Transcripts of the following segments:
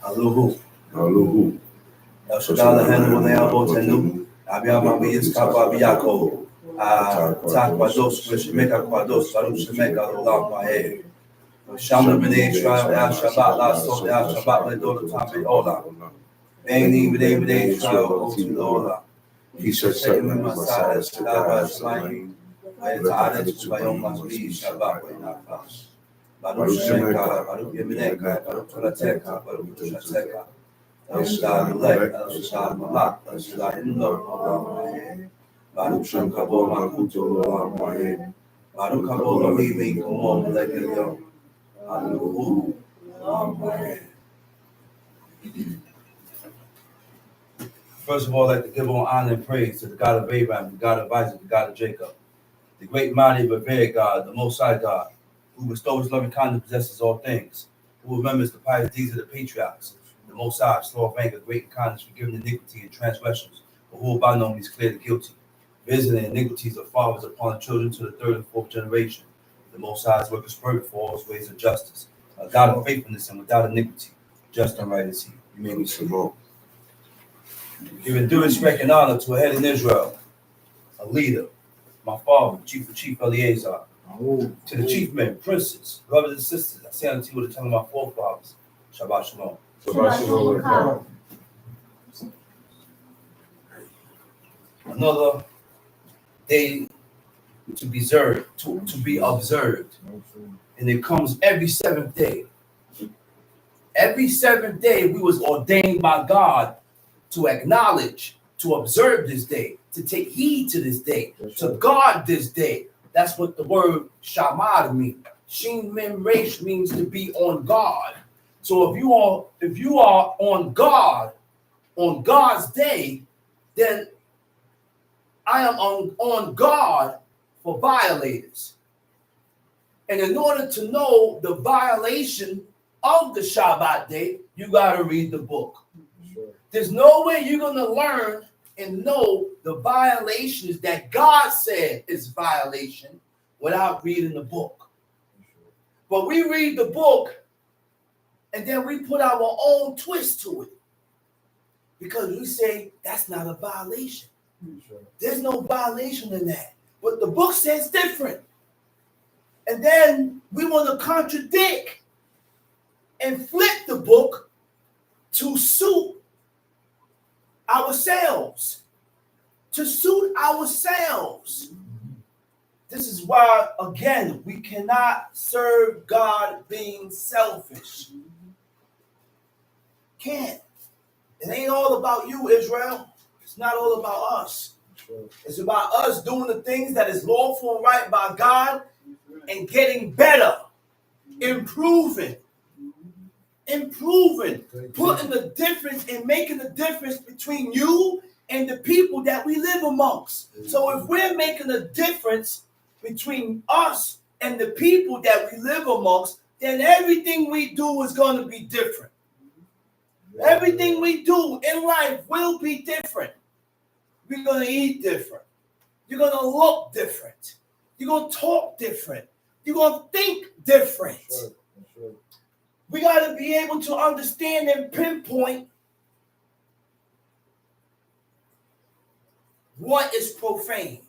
Aluhu. Aluhu. El Shaddai Lehenu Le'avotenu. Abiyama B'Yitzchak B'Yakov. Tak Kwados V'Shemeka Kwados Baruch Shemeka L'Olam Va'ed. Shalom B'nai Israel El Shabbat La'asot El Shabbat Le'Dorotam Be'olam. B'nai B'nai Israel Otu L'Olam. Kisha Satan Masada Shaddai Shalim. Ve'eta'aretz Bayom Lasbi Shabbat Ve'nafas. Baruch Shemeka, Baruch Yemeneka, Baruch Torateka, Baruch Toshateka. El Shaddai Melech, El Shaddai Malach, El Shaddai Imlo, Olam Va'ed. Baruch Shem Kavod Malchuto Olam Va'ed. Baruch Kavod Lohivi Komo Melech Elyon. Aluhu Olam Va'ed. First of all, I'd like to give all honor and praise to the God of Abraham, the God of Isaac, the God of Jacob, the great mighty revered God, the Most High God, who bestows loving kindness, possesses all things, who remembers the pious deeds of the patriarchs, the Most High, slow of anger, great in kindness, forgiving iniquity and transgressions, but who by no means clear the guilty, visiting iniquities of fathers upon the children to the third and fourth generation. The Most High's work is perfect for all his ways of justice, a God of faithfulness and without iniquity, just and right is he. You may be Shalom. Giving due respect and honor to a head in Israel, a leader, my father, Chief Eleazar, to the chief men, princes, brothers and sisters. I say unto you with the tongue of my forefathers, Shabbat Shalom. Shabbat Shalom. Another day to be observed, to be observed, and it comes every seventh day. Every seventh day, we was ordained by God to acknowledge, to observe this day, to take heed to this day, to guard this day. That's what the word shamad means. Shin Mem Resh means to be on guard. So if you are on guard on God's day, then I am on guard for violators. And in order to know the violation of the Shabbat day, you got to read the book. There's no way you're going to learn and know the violations that God said is violation without reading the book. But we read the book and then we put our own twist to it because we say that's not a violation. There's no violation in that. But the book says different. And then we want to contradict and flip the book to suit ourselves. To suit ourselves. This is why, again, we cannot serve God being selfish. Can't. It ain't all about you, Israel. It's not all about us. It's about us doing the things that is lawful and right by God and getting better, improving, putting the difference and making the difference between you and the people that we live amongst. So if we're making a difference between us and the people that we live amongst, then everything we do is going to be different. Everything we do in life will be different. We're going to eat different. You're going to look different. You're going to talk different. You're going to think different. That's right. We got to be able to understand and pinpoint what is profane.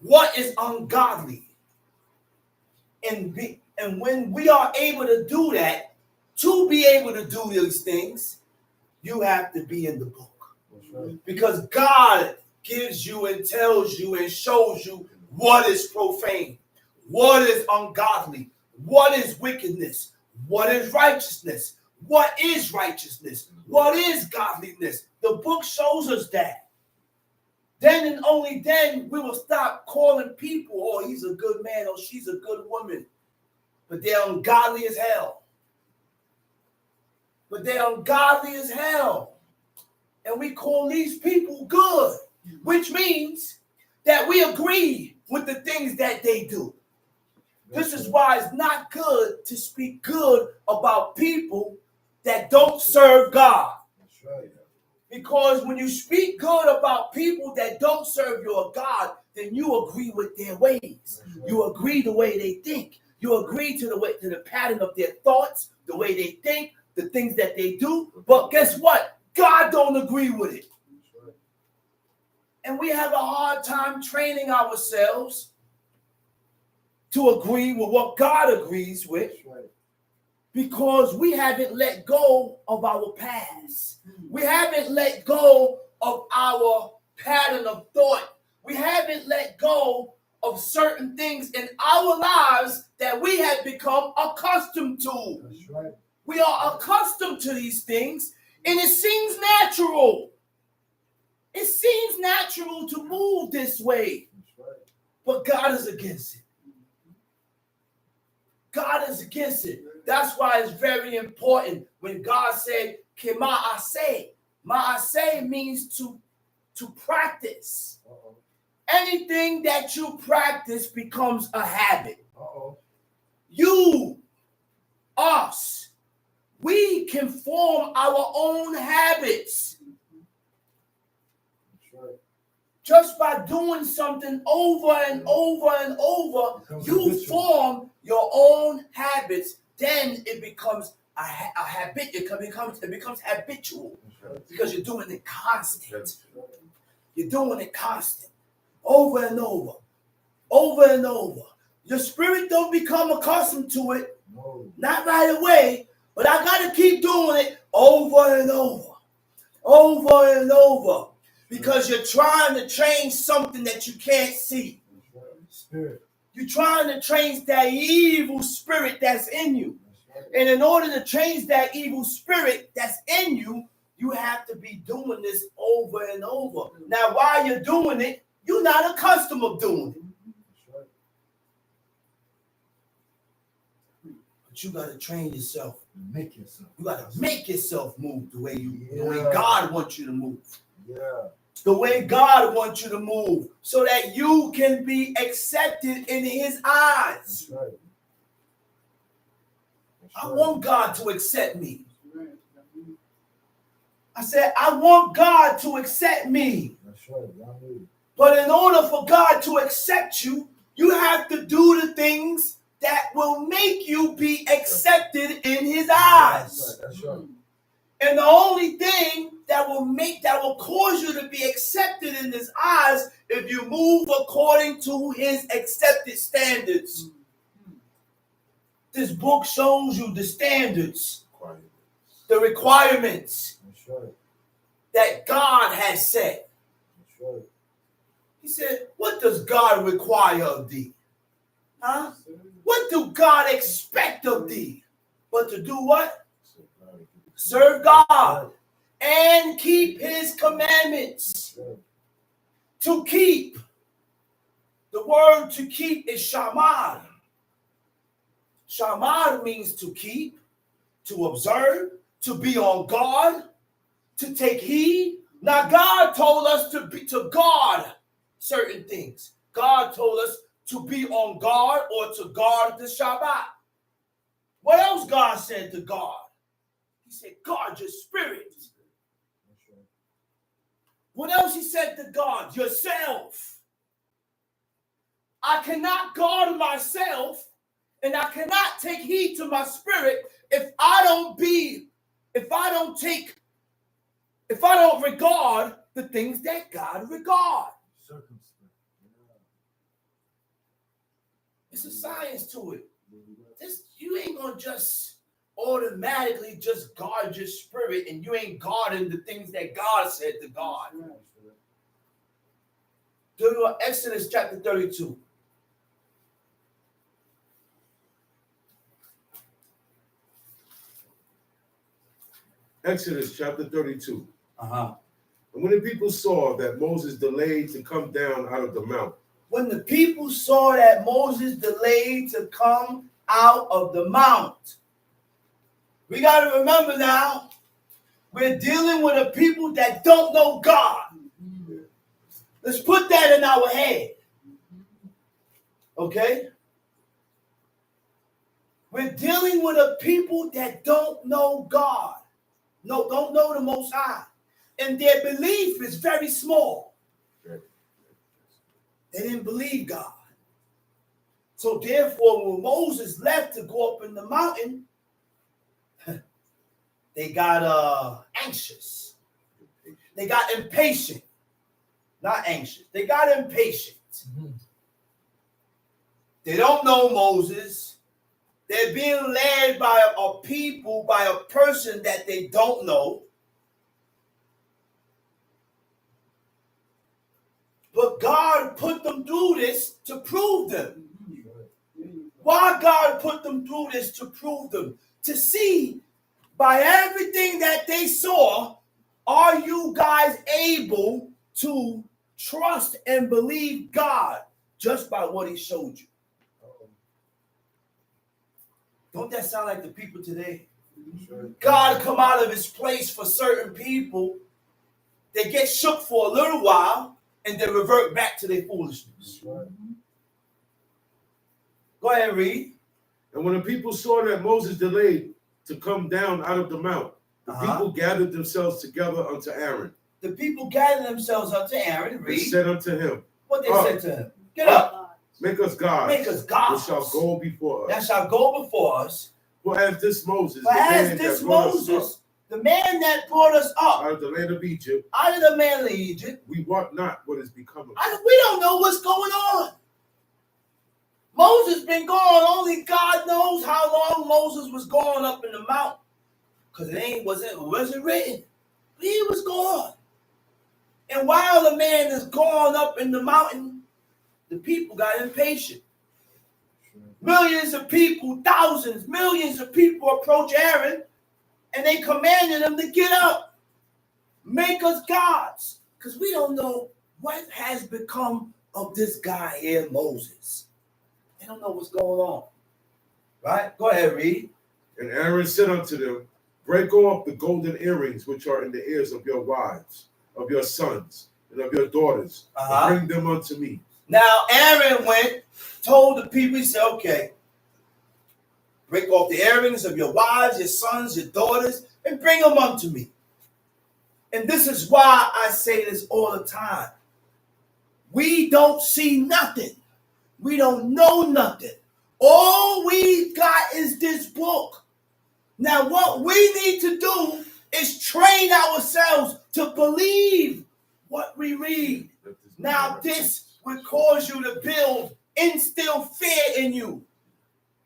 What is ungodly. And when we are able to do that, to be able to do these things, you have to be in the book. Right. Because God gives you and tells you and shows you what is profane, what is ungodly, what is wickedness, what is righteousness, what is righteousness, what is godliness. The book shows us that. Then and only then we will stop calling people, oh, he's a good man or she's a good woman. But they're ungodly as hell. And we call these people good, which means that we agree with the things that they do. This is why it's not good to speak good about people that don't serve God. That's right. Because when you speak good about people that don't serve your God, then you agree with their ways. You agree the way they think. You agree to the pattern of their thoughts, the way they think, the things that they do. But guess what? God don't agree with it. And we have a hard time training ourselves to agree with what God agrees with because we haven't let go of our past. We haven't let go of our pattern of thought. We haven't let go of certain things in our lives that we have become accustomed to. That's right. We are accustomed to these things, and it seems natural. It seems natural to move this way, That's right. but God is against it. God is against it. That's why it's very important when God said, Kema'aseh. Ma'aseh means to practice. Uh-oh. Anything that you practice becomes a habit. Uh-oh. You, us, we can form our own habits That's right. just by doing something over and over and over. Becomes You habitual. form your own habits. Then it becomes a habit. It becomes habitual That's right. because you're doing it constant. That's right. You're doing it constant, over and over, over and over. Your spirit don't become accustomed to it, No. not right away, but I got to keep doing it over and over, over and over, because you're trying to change something that you can't see. That's right. Spirit. You're trying to change that evil spirit that's in you. That's right. And in order to change that evil spirit that's in you, you have to be doing this over and over. Now, while you're doing it, you're not accustomed of doing it. That's right. But you got to train yourself. Make yourself. You got to make yourself move the way Yeah. God wants you to move. Yeah. The way God wants you to move so that you can be accepted in his eyes. That's right. That's I right. want God to accept me. I said, I want God to accept me. That's right. Y'all need. But in order for God to accept you, you have to do the things that will make you be accepted in his eyes. That's right. And the only thing that will cause you to be accepted in his eyes if you move according to his accepted standards. This book shows you the standards, the requirements That's right. that God has set. That's right. He said, what does God require of thee? Huh? What do God expect of thee? But to do what? Serve God and keep his commandments. That's right. To keep. The word to keep is shamar. Shamar means to keep, to observe, to be on guard, to take heed. Now, God told us to guard certain things. God told us to be on guard or to guard the Shabbat. What else God said to guard? He said, guard your spirit. That's right. What else he said to guard? Yourself. I cannot guard myself and I cannot take heed to my spirit if I don't regard the things that God regards. Circumspect. Yeah. It's a science to it. You ain't gonna just automatically just guard your spirit and you ain't guarding the things that God said to guard. Exodus chapter 32. Exodus chapter 32. Uh-huh. And when the people saw that Moses delayed to come down out of the mount, When the people saw that Moses delayed to come out of the mount, we got to remember now, we're dealing with a people that don't know God. Let's put that in our head. Okay? We're dealing with a people that don't know God. No, don't know the Most High. And their belief is very small. They didn't believe God. So therefore, when Moses left to go up in the mountain, they got anxious. They got impatient. Not anxious. They got impatient. They don't know Moses. They're being led by a people, by a person that they don't know. But God put them through this to prove them. Why God put them through this to prove them? To see by everything that they saw, are you guys able to trust and believe God just by what he showed you? Don't that sound like the people today? God come out of his place for certain people. They get shook for a little while and they revert back to their foolishness. Go ahead and read. And when the people saw that Moses delayed to come down out of the mount, the people gathered themselves together unto Aaron. The people gathered themselves unto Aaron. And Read. said unto him, What they said to him? Get up. Make us gods. Make us gods. That shall go before us. That shall go before us. For as this Moses, For as this Moses, the man that brought us up out of the land of Egypt, out of the land of Egypt, we want not what is become of us. we don't know what's going on. Moses been gone. Only God knows how long Moses was gone up in the mountain. Because it wasn't written. He was gone. And while the man is gone up in the mountain, the people got impatient. Millions of people, thousands, millions of people approach Aaron and they commanded him to get up. Make us gods. Because we don't know what has become of this guy here, Moses. They don't know what's going on. Right? Go ahead, read. And Aaron said unto them, break off the golden earrings which are in the ears of your wives, of your sons, and of your daughters, and bring them unto me. Now Aaron went, told the people, he said, okay, break off the earrings of your wives, your sons, your daughters, and bring them unto me. And this is why I say this all the time. We don't see nothing. We don't know nothing. All we got is this book. Now what we need to do is train ourselves to believe what we read. Now this will cause you to instill fear in you.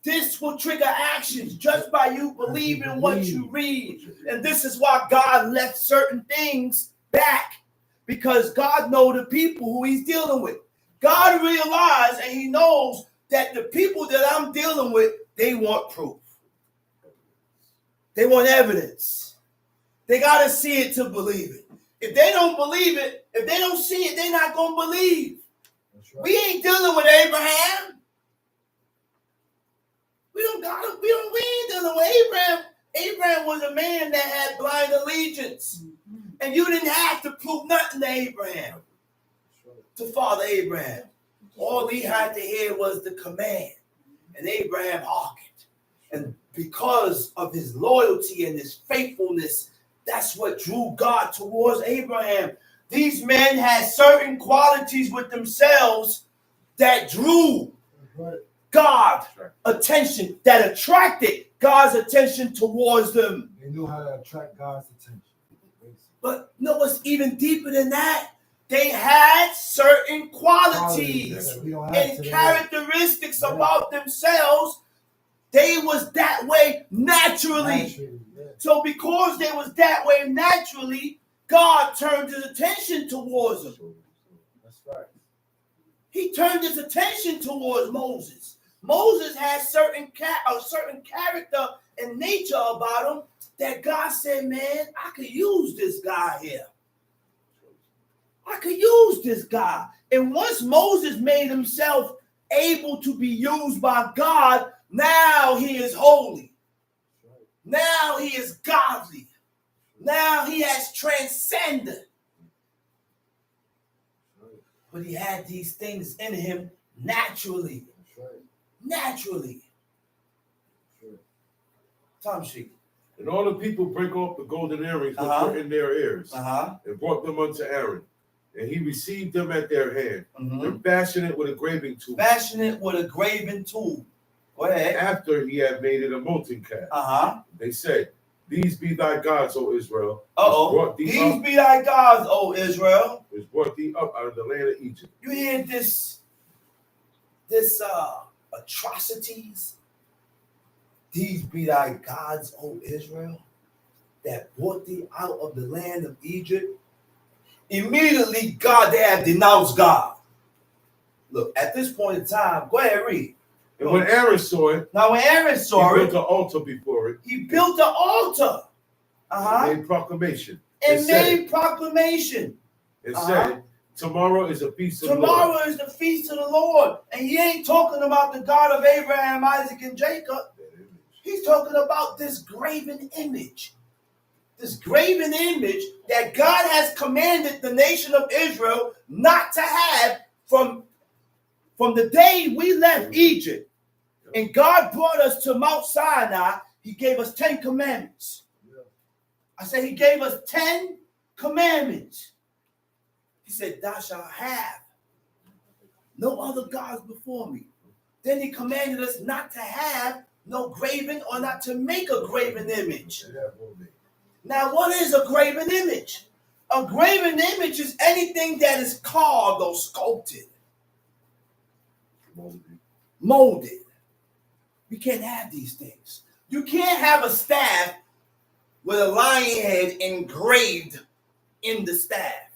This will trigger actions just by you believing what you read. And this is why God left certain things back. Because God knows the people who he's dealing with. God realized and he knows that the people that I'm dealing with, they want proof. They want evidence. They got to see it to believe it. If they don't believe it, if they don't see it, they're not going to believe. Right. We ain't dealing with Abraham. We ain't dealing with Abraham. Abraham was a man that had blind allegiance. And you didn't have to prove nothing to Abraham. To Father Abraham. All he had to hear was the command. And Abraham hearkened. And because of his loyalty and his faithfulness, that's what drew God towards Abraham. These men had certain qualities with themselves that drew God's attention, that attracted God's attention towards them. They knew how to attract God's attention. But no, what's even deeper than that? They had certain qualities and characteristics about themselves. They was that way naturally. So because they was that way naturally, God turned his attention towards them. That's right. He turned his attention towards Moses. Moses had certain character and nature about him that God said, man, I could use this guy here. I could use this guy. And once Moses made himself able to be used by God, now he is holy. Now he is godly. Now he has transcended. But he had these things in him naturally. Naturally. Tom Sheik. And all the people break off the golden earrings which were in their ears, and brought them unto Aaron. And he received them at their hand, Mhm. and fashioned it with a graving tool. Fashion it with a graving tool. Go ahead. After he had made it a molten calf, they said, "These be thy gods, O Israel, Uh-oh. These be thy gods, O Israel. which brought thee up out of the land of Egypt." You hear this atrocities? These be thy gods, O Israel, that brought thee out of the land of Egypt. Immediately, God, they have denounced God. Look, at this point in time, go ahead, read. And when Aaron saw it, Now, when Aaron saw he it, built an altar before it, he built an altar. and made proclamation, And said, made proclamation. said, "Tomorrow is a feast of the Lord." Tomorrow is the feast of the Lord. And he ain't talking about the God of Abraham, Isaac, and Jacob. He's talking about this graven image. This graven image that God has commanded the nation of Israel not to have from the day we left Egypt. And God brought us to Mount Sinai. He gave us 10 commandments. I said he gave us 10 commandments. He said, "Thou shalt have no other gods before me." Then he commanded us not to have no graven or not to make a graven image. Now, what is a graven image? A graven image is anything that is carved or sculpted, molded. We can't have these things. You can't have a staff with a lion head engraved in the staff.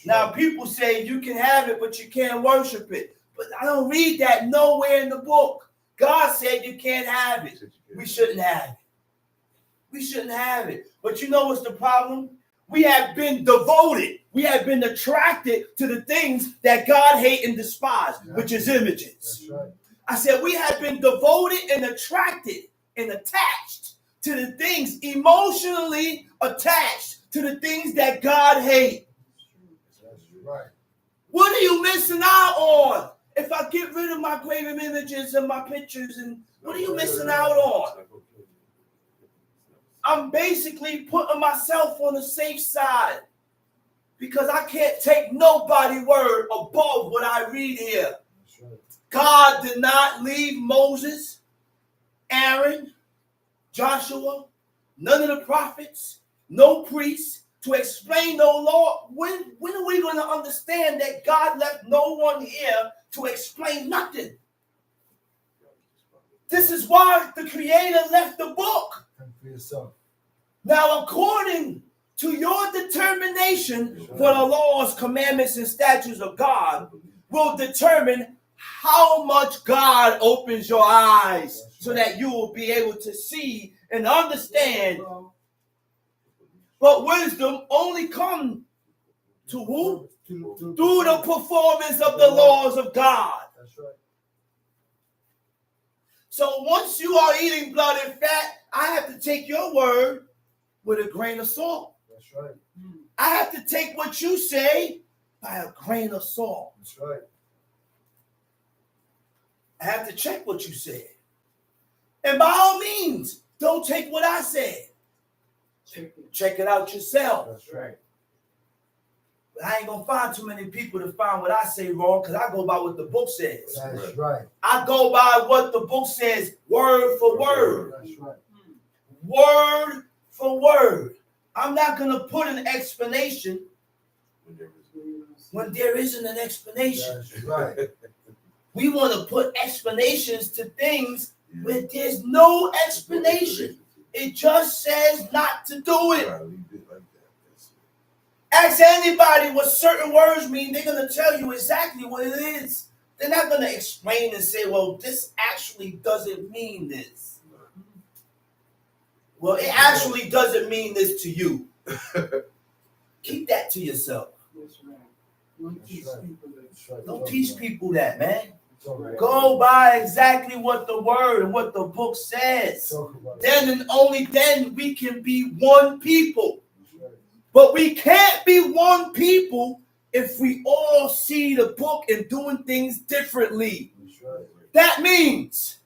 Now, people say you can have it, but you can't worship it. But I don't read that nowhere in the book. God said you can't have it. We shouldn't have it. We shouldn't have it. But you know what's the problem? We have been devoted. We have been attracted to the things that God hates and despises, which is images. That's right. I said we have been devoted and attracted and attached to the things, emotionally attached to the things that God hates. That's right. What are you missing out on? If I get rid of my graven images and my pictures, and what are you missing out on? I'm basically putting myself on the safe side because I can't take nobody's word above what I read here. That's right. God did not leave Moses, Aaron, Joshua, none of the prophets, no priests to explain no law. When are we going to understand that God left no one here to explain nothing? This is why the Creator left the book. Think for yourself. Now, according to your determination for the laws, commandments, and statutes of God, will determine how much God opens your eyes so that you will be able to see and understand. But wisdom only comes to who? Through the performance of the laws of God. That's right. So once you are eating blood and fat, I have to take your word with a grain of salt. That's right. I have to take what you say by a grain of salt. That's right. I have to check what you said. And by all means, don't take what I said. Check it out yourself. That's right. But I ain't going to find too many people to find what I say wrong because I go by what the book says. That's right. I go by what the book says, word for word. That's right. Word for word. I'm not going to put an explanation when there isn't an explanation. That's right. We want to put explanations to things where there's no explanation. It just says not to do it. Ask anybody what certain words mean. They're going to tell you exactly what it is. They're not going to explain and say, well, this actually doesn't mean this. Well, it actually doesn't mean this to you. Keep that to yourself. Don't teach people that, man. Go by exactly what the word and what the book says. Then and only then we can be one people. But we can't be one people if we all see the book and doing things differently. That means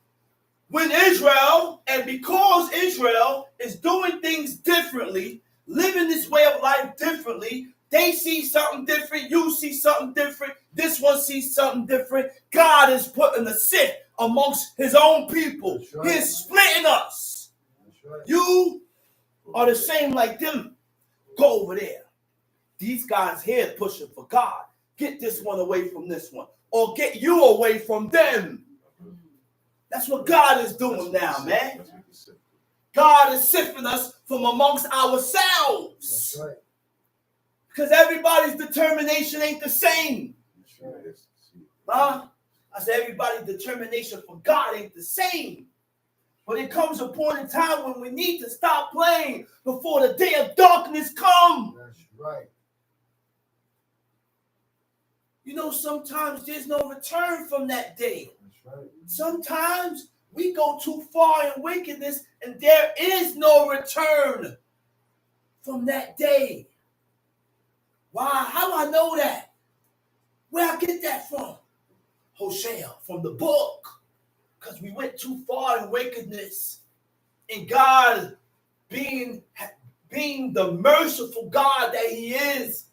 when Israel, and because Israel is doing things differently, living this way of life differently, They see something different. You see something different. This one sees something different. God is putting a sift amongst his own people. That's right. He's splitting us. That's right. You are the same like them. Go over there. These guys here pushing for God. Get this one away from this one. Or get you away from them. That's what God is doing now, man. God is sifting us from amongst ourselves. That's right. Because everybody's determination ain't the same. That's right. Huh? I said everybody's determination for God ain't the same. But it comes a point in time when we need to stop playing before the day of darkness comes. That's right. You know, sometimes there's no return from that day. That's right. Sometimes we go too far in wickedness and there is no return from that day. Why? How do I know that? Where I get that from? Hosea, from the book. Because we went too far in wickedness. And God, being the merciful God that he is,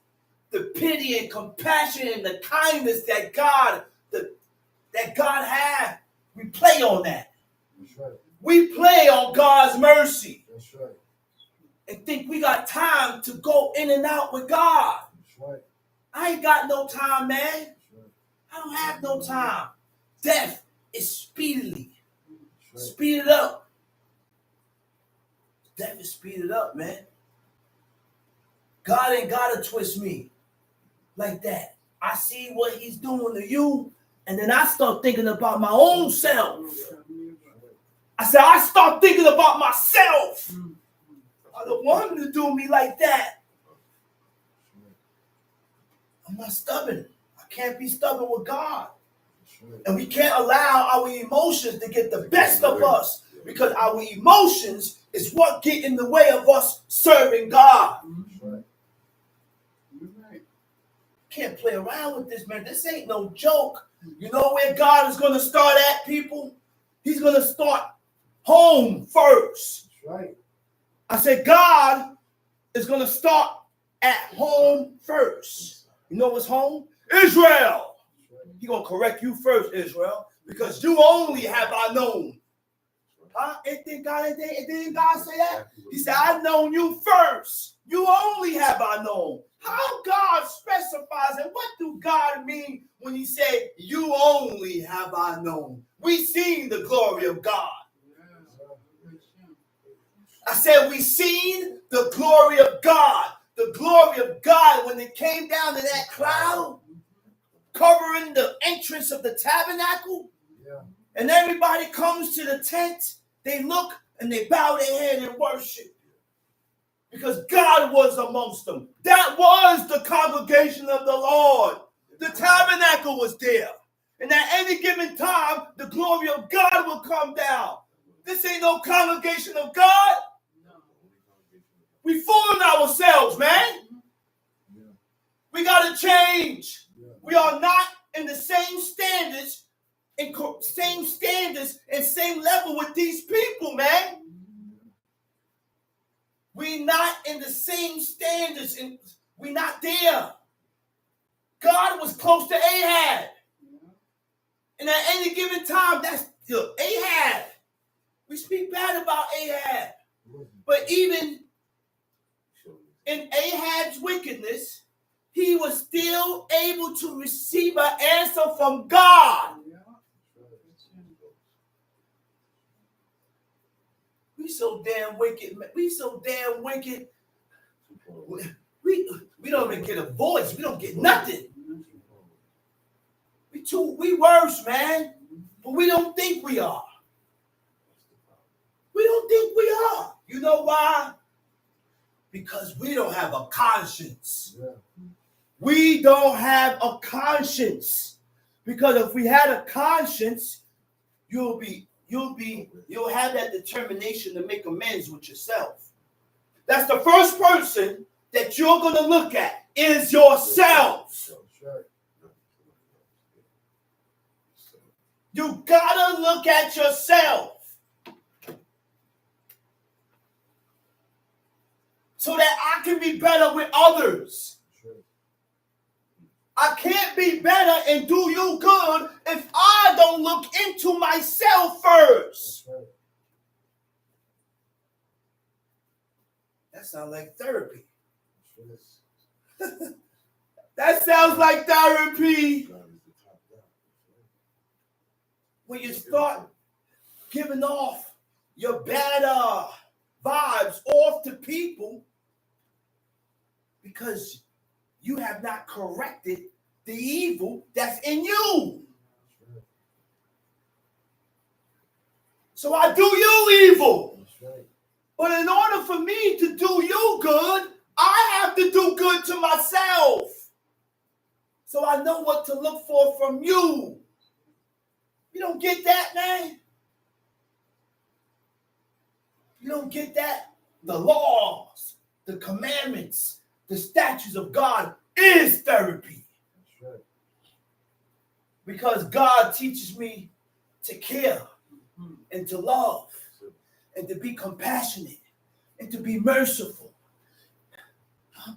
the pity and compassion and the kindness that God had, we play on that. That's right. We play on God's mercy That's right. and think we got time to go in and out with God. That's right. I ain't got no time, man. That's right. I don't have no time. Death is speedily. That's right. Speed it up. Death is speeded up, man. God ain't gotta twist me like that. I see what he's doing to you, and then I start thinking about my own self. I said, I start thinking about myself. I don't want him to do me like that. I'm not stubborn. I can't be stubborn with God. That's right. And we can't allow our emotions to get the best of us, because our emotions is what get in the way of us serving God. That's right. Can't play around with this, man. This ain't no joke. You know where God is going to start at, people? He's going to start home first. That's right. I said God is going to start at home first. You know what's home? Israel. He's going to correct you first, Israel, because you only have I known. Huh? Didn't God say that? He said, I've known you first. You only have I known. How God specifies it? What do God mean when he said, you only have I known? We seen the glory of God. I said, we seen the glory of God. The glory of God when it came down to that cloud, covering the entrance of the tabernacle. Yeah. And everybody comes to the tent. They look and they bow their head and worship. Because God was amongst them. That was the congregation of the Lord. The tabernacle was there. And at any given time, the glory of God will come down. This ain't no congregation of God. We fooling ourselves, man. Yeah. We got to change. Yeah. We are not in the same standards and same level with these people, man. We not in the same standards, and we not there. God was close to Ahab. And at any given time, that's Ahab. We speak bad about Ahab. But even in Ahab's wickedness, he was still able to receive an answer from God. We so damn wicked. We so damn wicked. We don't even get a voice. We don't get nothing. We worse, man. But we don't think we are. We don't think we are. You know why? Because we don't have a conscience. Yeah. We don't have a conscience. Because if we had a conscience, you'll have that determination to make amends with yourself. That's the first person that you're going to look at is yourself. That's right. You got to look at yourself so that I can be better with others. That's right. I can't be better and do you good if I don't look into myself first. That's right. That sounds like therapy. That's right. That sounds like therapy. God is the top guy. When you start giving off your bad vibes off to people because you have not corrected the evil that's in you. That's right. So I do you evil. That's right. But in order for me to do you good, I have to do good to myself. So I know what to look for from you. You don't get that, man? You don't get that? The laws, the commandments, the statutes of God is therapy. That's right. Because God teaches me to care and to love and to be compassionate and to be merciful.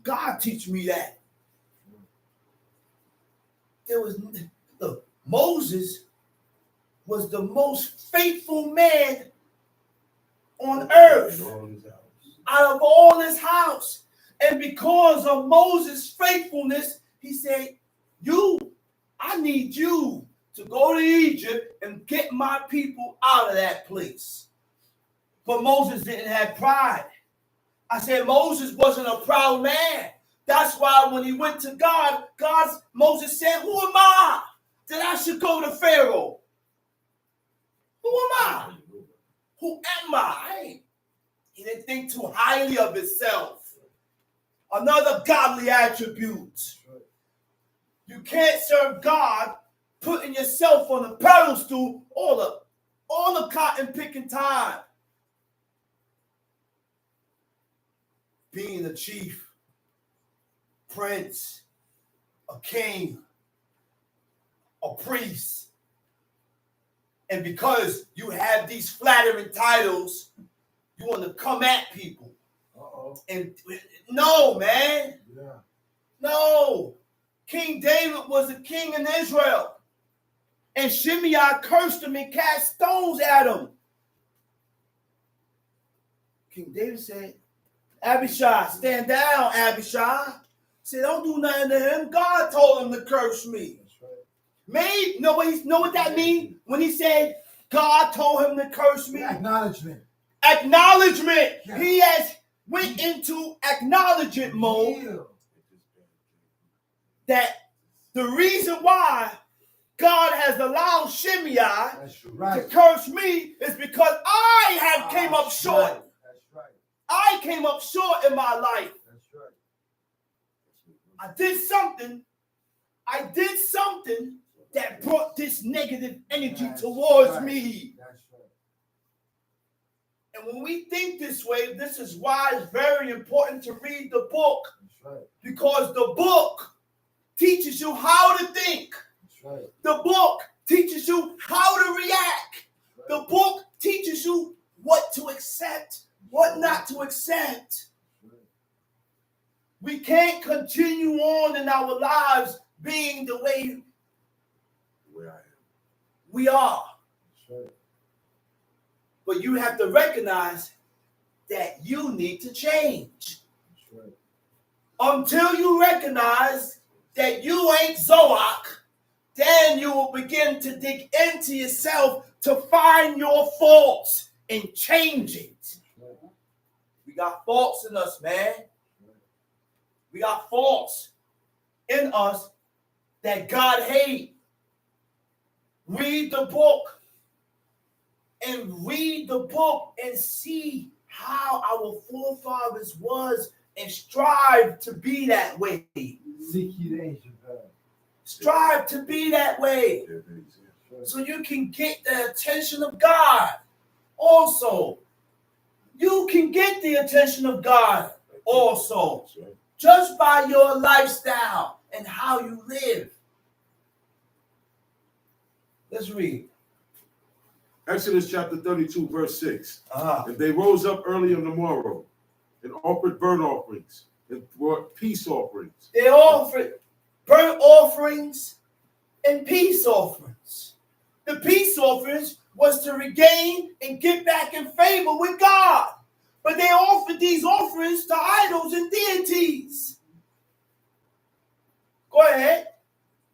God teach me that. Look, Moses was the most faithful man on earth out of all his house. And because of Moses' faithfulness, he said, I need you to go to Egypt and get my people out of that place. But Moses didn't have pride. I said Moses wasn't a proud man. That's why when he went to God, Moses said, who am I that I should go to Pharaoh? Who am I? Who am I? He didn't think too highly of himself. Another godly attribute. That's right. You can't serve God putting yourself on a pedestal all the cotton picking time. Being a chief, prince, a king, a priest. And because you have these flattering titles, you want to come at people. Uh-oh. And no, man. Yeah. No. King David was a king in Israel. And Shimei cursed him and cast stones at him. King David said, Abishai, stand down, Abishai. He said, don't do nothing to him. God told him to curse me. That's right. Know what that means? When he said, God told him to curse me? Acknowledgement. Acknowledgement. Yeah. He has went into acknowledgement mode Yeah. that the reason why God has allowed Shimei That's to right. curse me is because I have came up That's short. right. That's right. I came up short in my life. That's right. I did something that brought this negative energy That's towards right. me. That's right. And when we think this way, this is why it's very important to read the book, That's right. because the book teaches you how to think. That's right. The book teaches you how to react. That's The right. book teaches you what to accept, what not to accept. That's right. We can't continue on in our lives being the way Where I am. we are. That's right. But you have to recognize that you need to change. That's right. Until you recognize that you ain't Zoak, then you will begin to dig into yourself to find your faults and change it. That's right. We got faults in us, man. We got faults in us that God hates. Read the book and see how our forefathers was and strive to be that way. Seek ye the ancient path. Strive to be that way That's right. so you can get the attention of God. Also, you can get the attention of God also just by your lifestyle and how you live. Let's read. Exodus chapter 32, verse 6. Uh-huh. And they rose up early on the morrow and offered burnt offerings and brought peace offerings. They offered burnt offerings, and peace offerings. The peace offerings was to regain and get back in favor with God. But they offered these offerings to idols and deities. Go ahead.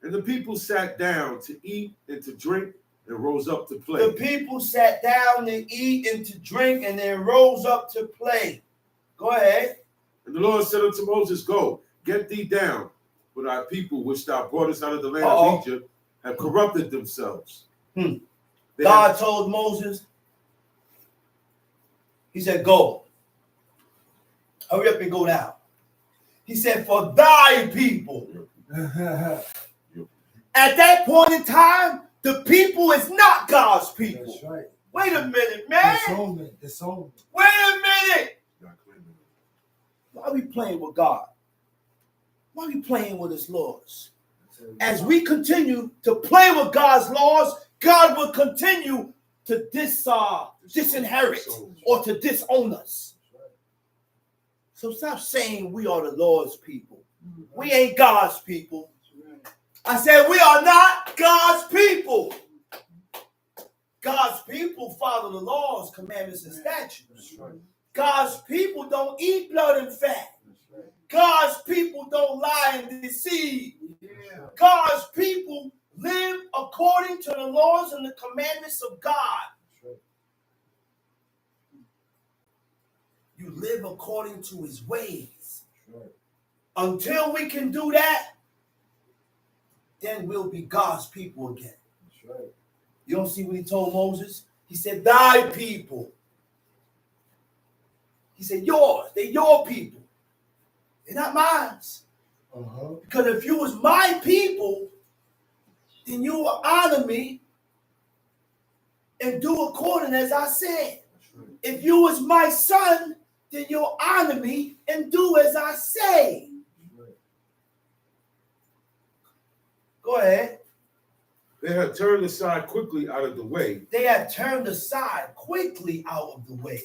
And the people sat down to eat and to drink and rose up to play. The people sat down to eat and to drink and then rose up to play. Go ahead. And the Lord said unto Moses, Go, get thee down, for thy people which thou broughtest out of the land of Egypt have corrupted themselves. God told Moses, he said, go. Hurry up and go down. He said, for thy people. At that point in time, the people is not God's people. That's right. Wait a minute, man. Disownment. Wait a minute. Why are we playing with God? Why are we playing with his laws? As we continue to play with God's laws, God will continue to disinherit or to disown us. So stop saying we are the Lord's people. We ain't God's people. I said we are not God's people. God's people follow the laws, commandments, and statutes. God's people don't eat blood and fat. God's people don't lie and deceive. God's people live according to the laws and the commandments of God. You live according to his ways. Until we can do that, then we'll be God's people again. You don't see what he told Moses? He said, thy people. He said, yours. They're your people. They're not mine. Because if you was my people, then you will honor me and do according as I said. If you was my son, then you'll honor me and do as I say. Go ahead. They had turned aside quickly out of the way. They had turned aside quickly out of the way.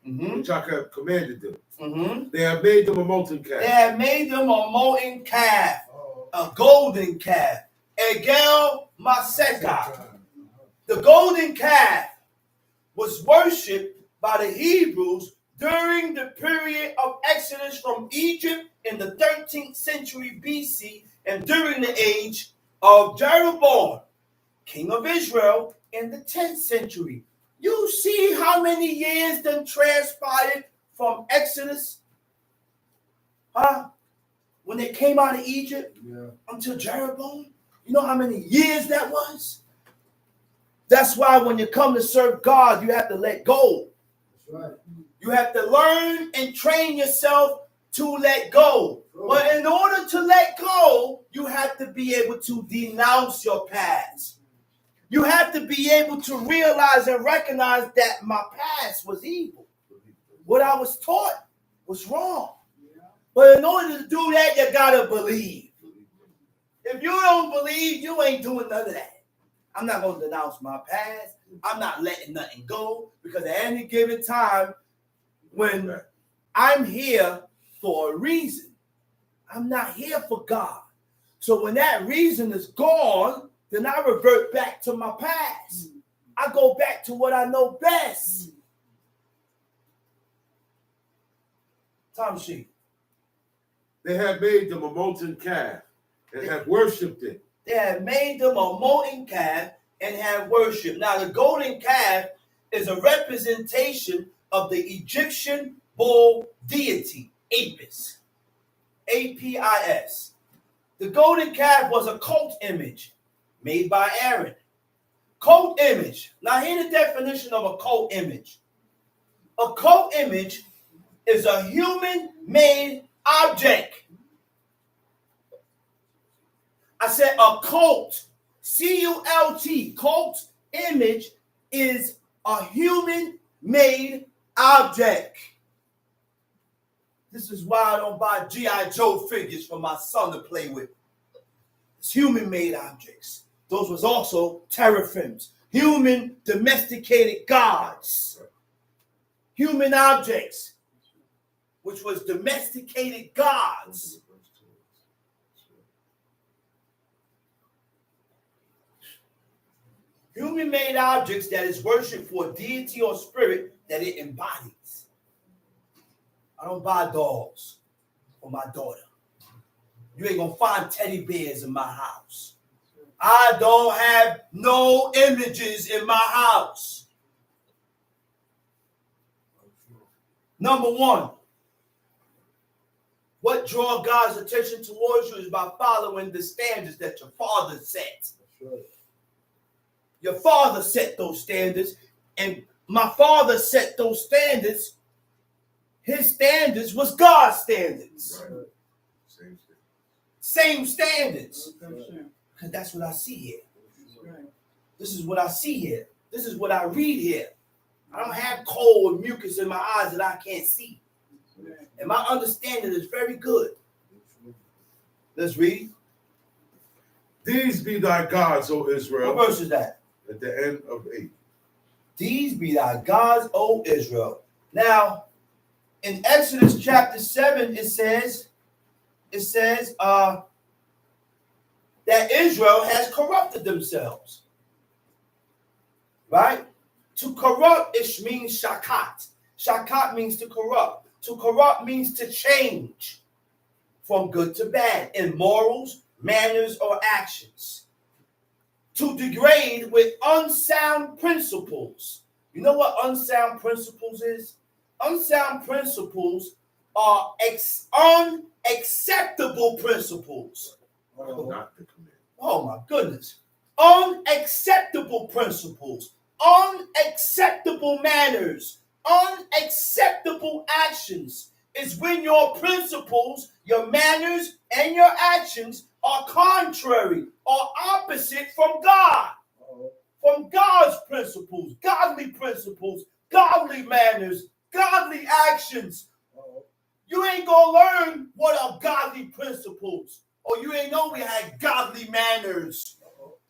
Which I have commanded them. They have made them a molten calf. They had made them a molten calf, a golden calf, Egel Maseka. The golden calf was worshipped by the Hebrews during the period of Exodus from Egypt in the 13th century BC and during the age of Jeroboam, king of Israel, in the 10th century. You see how many years then transpired from Exodus, when they came out of Egypt until Jeroboam? You know how many years that was? That's why when you come to serve God, you have to let go. That's right. You have to learn and train yourself to let go. But in order to let go, you have to be able to denounce your past. You have to be able to realize and recognize that my past was evil. What I was taught was wrong. But in order to do that, you gotta believe. If you don't believe, you ain't doing none of that. I'm not going to denounce my past. I'm not letting nothing go, because at any given time, when I'm here for a reason, I'm not here for God. So when that reason is gone, then I revert back to my past. I go back to what I know best. Tom Sheep. They have made them a molten calf and have worshipped it. They had made them a molten calf and had worship. Now, the golden calf is a representation of the Egyptian bull deity, Apis. A-P-I-S. The golden calf was a cult image made by Aaron. Cult image. Now, here's the definition of a cult image. A cult image is a human-made object. I said a cult, C-U-L-T, cult image is a human-made object. This is why I don't buy G.I. Joe figures for my son to play with. It's human-made objects. Those was also teraphims, human domesticated gods. Human objects, which was domesticated gods. Human-made objects that is worshipped for a deity or spirit that it embodies. I don't buy dolls for my daughter. You ain't gonna find teddy bears in my house. I don't have no images in my house. Number one, what draw God's attention towards you is by following the standards that your father set. Your father set those standards, and my father set those standards. His standards was God's standards. Right. Same standards. Because that's what I see here. This is what I see here. This is what I read here. I don't have coal and mucus in my eyes that I can't see. And my understanding is very good. Let's read. These be thy gods, O Israel. What verse is that? At the end of 8. These be thy gods, O Israel. Now, in Exodus chapter 7, it says that Israel has corrupted themselves. Right? To corrupt, it means shakat. Shakat means to corrupt. To corrupt means to change from good to bad in morals, manners, or actions. To degrade with unsound principles. You know what unsound principles is? Unsound principles are unacceptable principles. Not the command. Oh my goodness. Unacceptable principles, unacceptable manners, unacceptable actions is when your principles, your manners, and your actions are contrary or opposite from God. From God's principles, godly manners, godly actions. You ain't gonna learn what are godly principles, or you ain't know we had godly manners,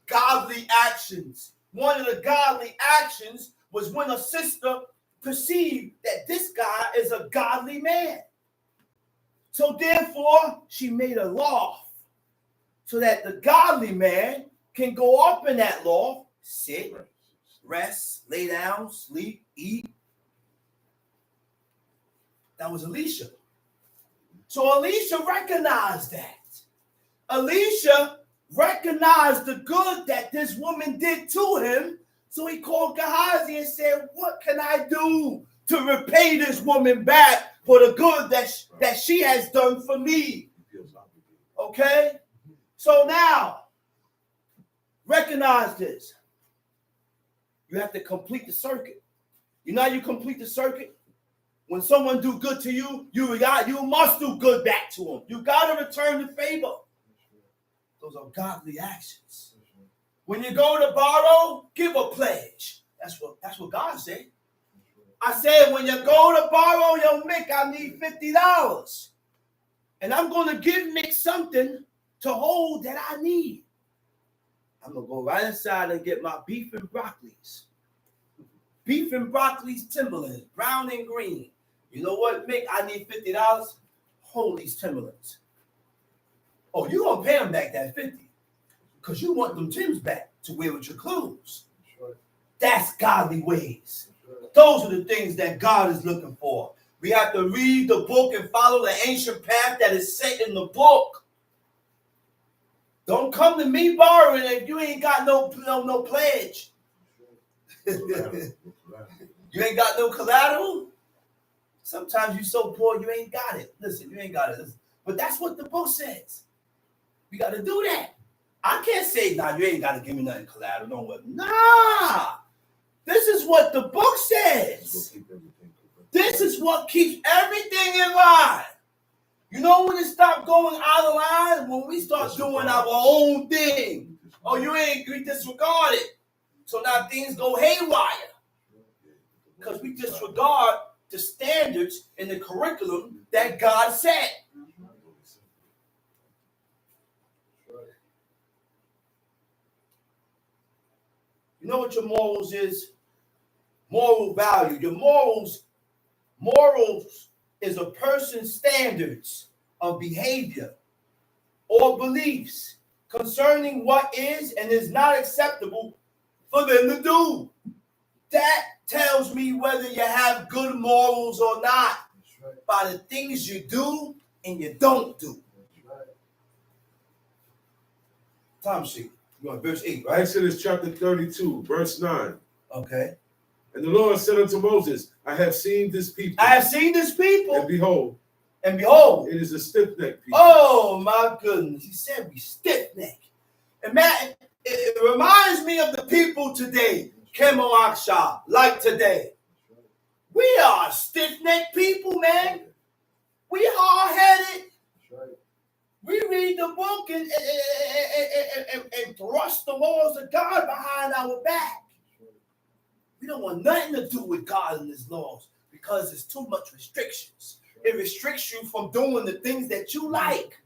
godly actions. One of the godly actions was when a sister perceived that this guy is a godly man. So therefore, she made a loft so that the godly man can go up in that loft, sit, rest, lay down, sleep, eat. That was Elisha. So Elisha recognized that. Elisha recognized the good that this woman did to him. So he called Gehazi and said, what can I do to repay this woman back for the good that she has done for me? Okay? So now, recognize this. You have to complete the circuit. You know how you complete the circuit? When someone do good to you, you must do good back to them. You got to return the favor. Those are godly actions. When you go to borrow, give a pledge. That's what God said. I said, when you go to borrow, yo, Mick, I need $50. And I'm going to give Mick something to hold that I need. I'm going to go right inside and get my beef and broccolis. Beef and broccolis Timberlands, brown and green. You know what, Mick? I need $50. Hold these Timberlands. Oh, you're going to pay them back that $50 because you want them Timbs back to wear with your clothes. That's godly ways. Those are the things that God is looking for. We have to read the book and follow the ancient path that is set in the book. Don't come to me borrowing if you ain't got no pledge. You ain't got no collateral? Sometimes you're so poor you ain't got it. Listen, you ain't got it. Listen. But that's what the book says. We got to do that. I can't say, nah, you ain't got to give me nothing collateral. Don't worry. Nah. This is what the book says. This is what keeps everything in line. You know when it stopped going out of line? When we start doing our own thing. Oh, we disregard it. So now things go haywire. Because we disregard the standards and the curriculum that God set. You know what your morals is? Moral value. Your morals is a person's standards of behavior or beliefs concerning what is and is not acceptable for them to do. That tells me whether you have good morals or not That's right. by the things you do and you don't do. That's right. Time sheet. You on verse 8, right? Exodus chapter 32, verse 9. Okay. And the Lord said unto Moses, I have seen this people, I have seen this people, and behold, and behold, it is a stiff-necked people. oh my goodness. He said we stiff-necked. And man, it reminds me of the people today, Kemo Aksha, like today. We are stiff-necked people, man. We hard-headed. That's right. We read the book and thrust the laws of God behind our back. We don't want nothing to do with God and his laws because there's too much restrictions. It restricts you from doing the things that you like.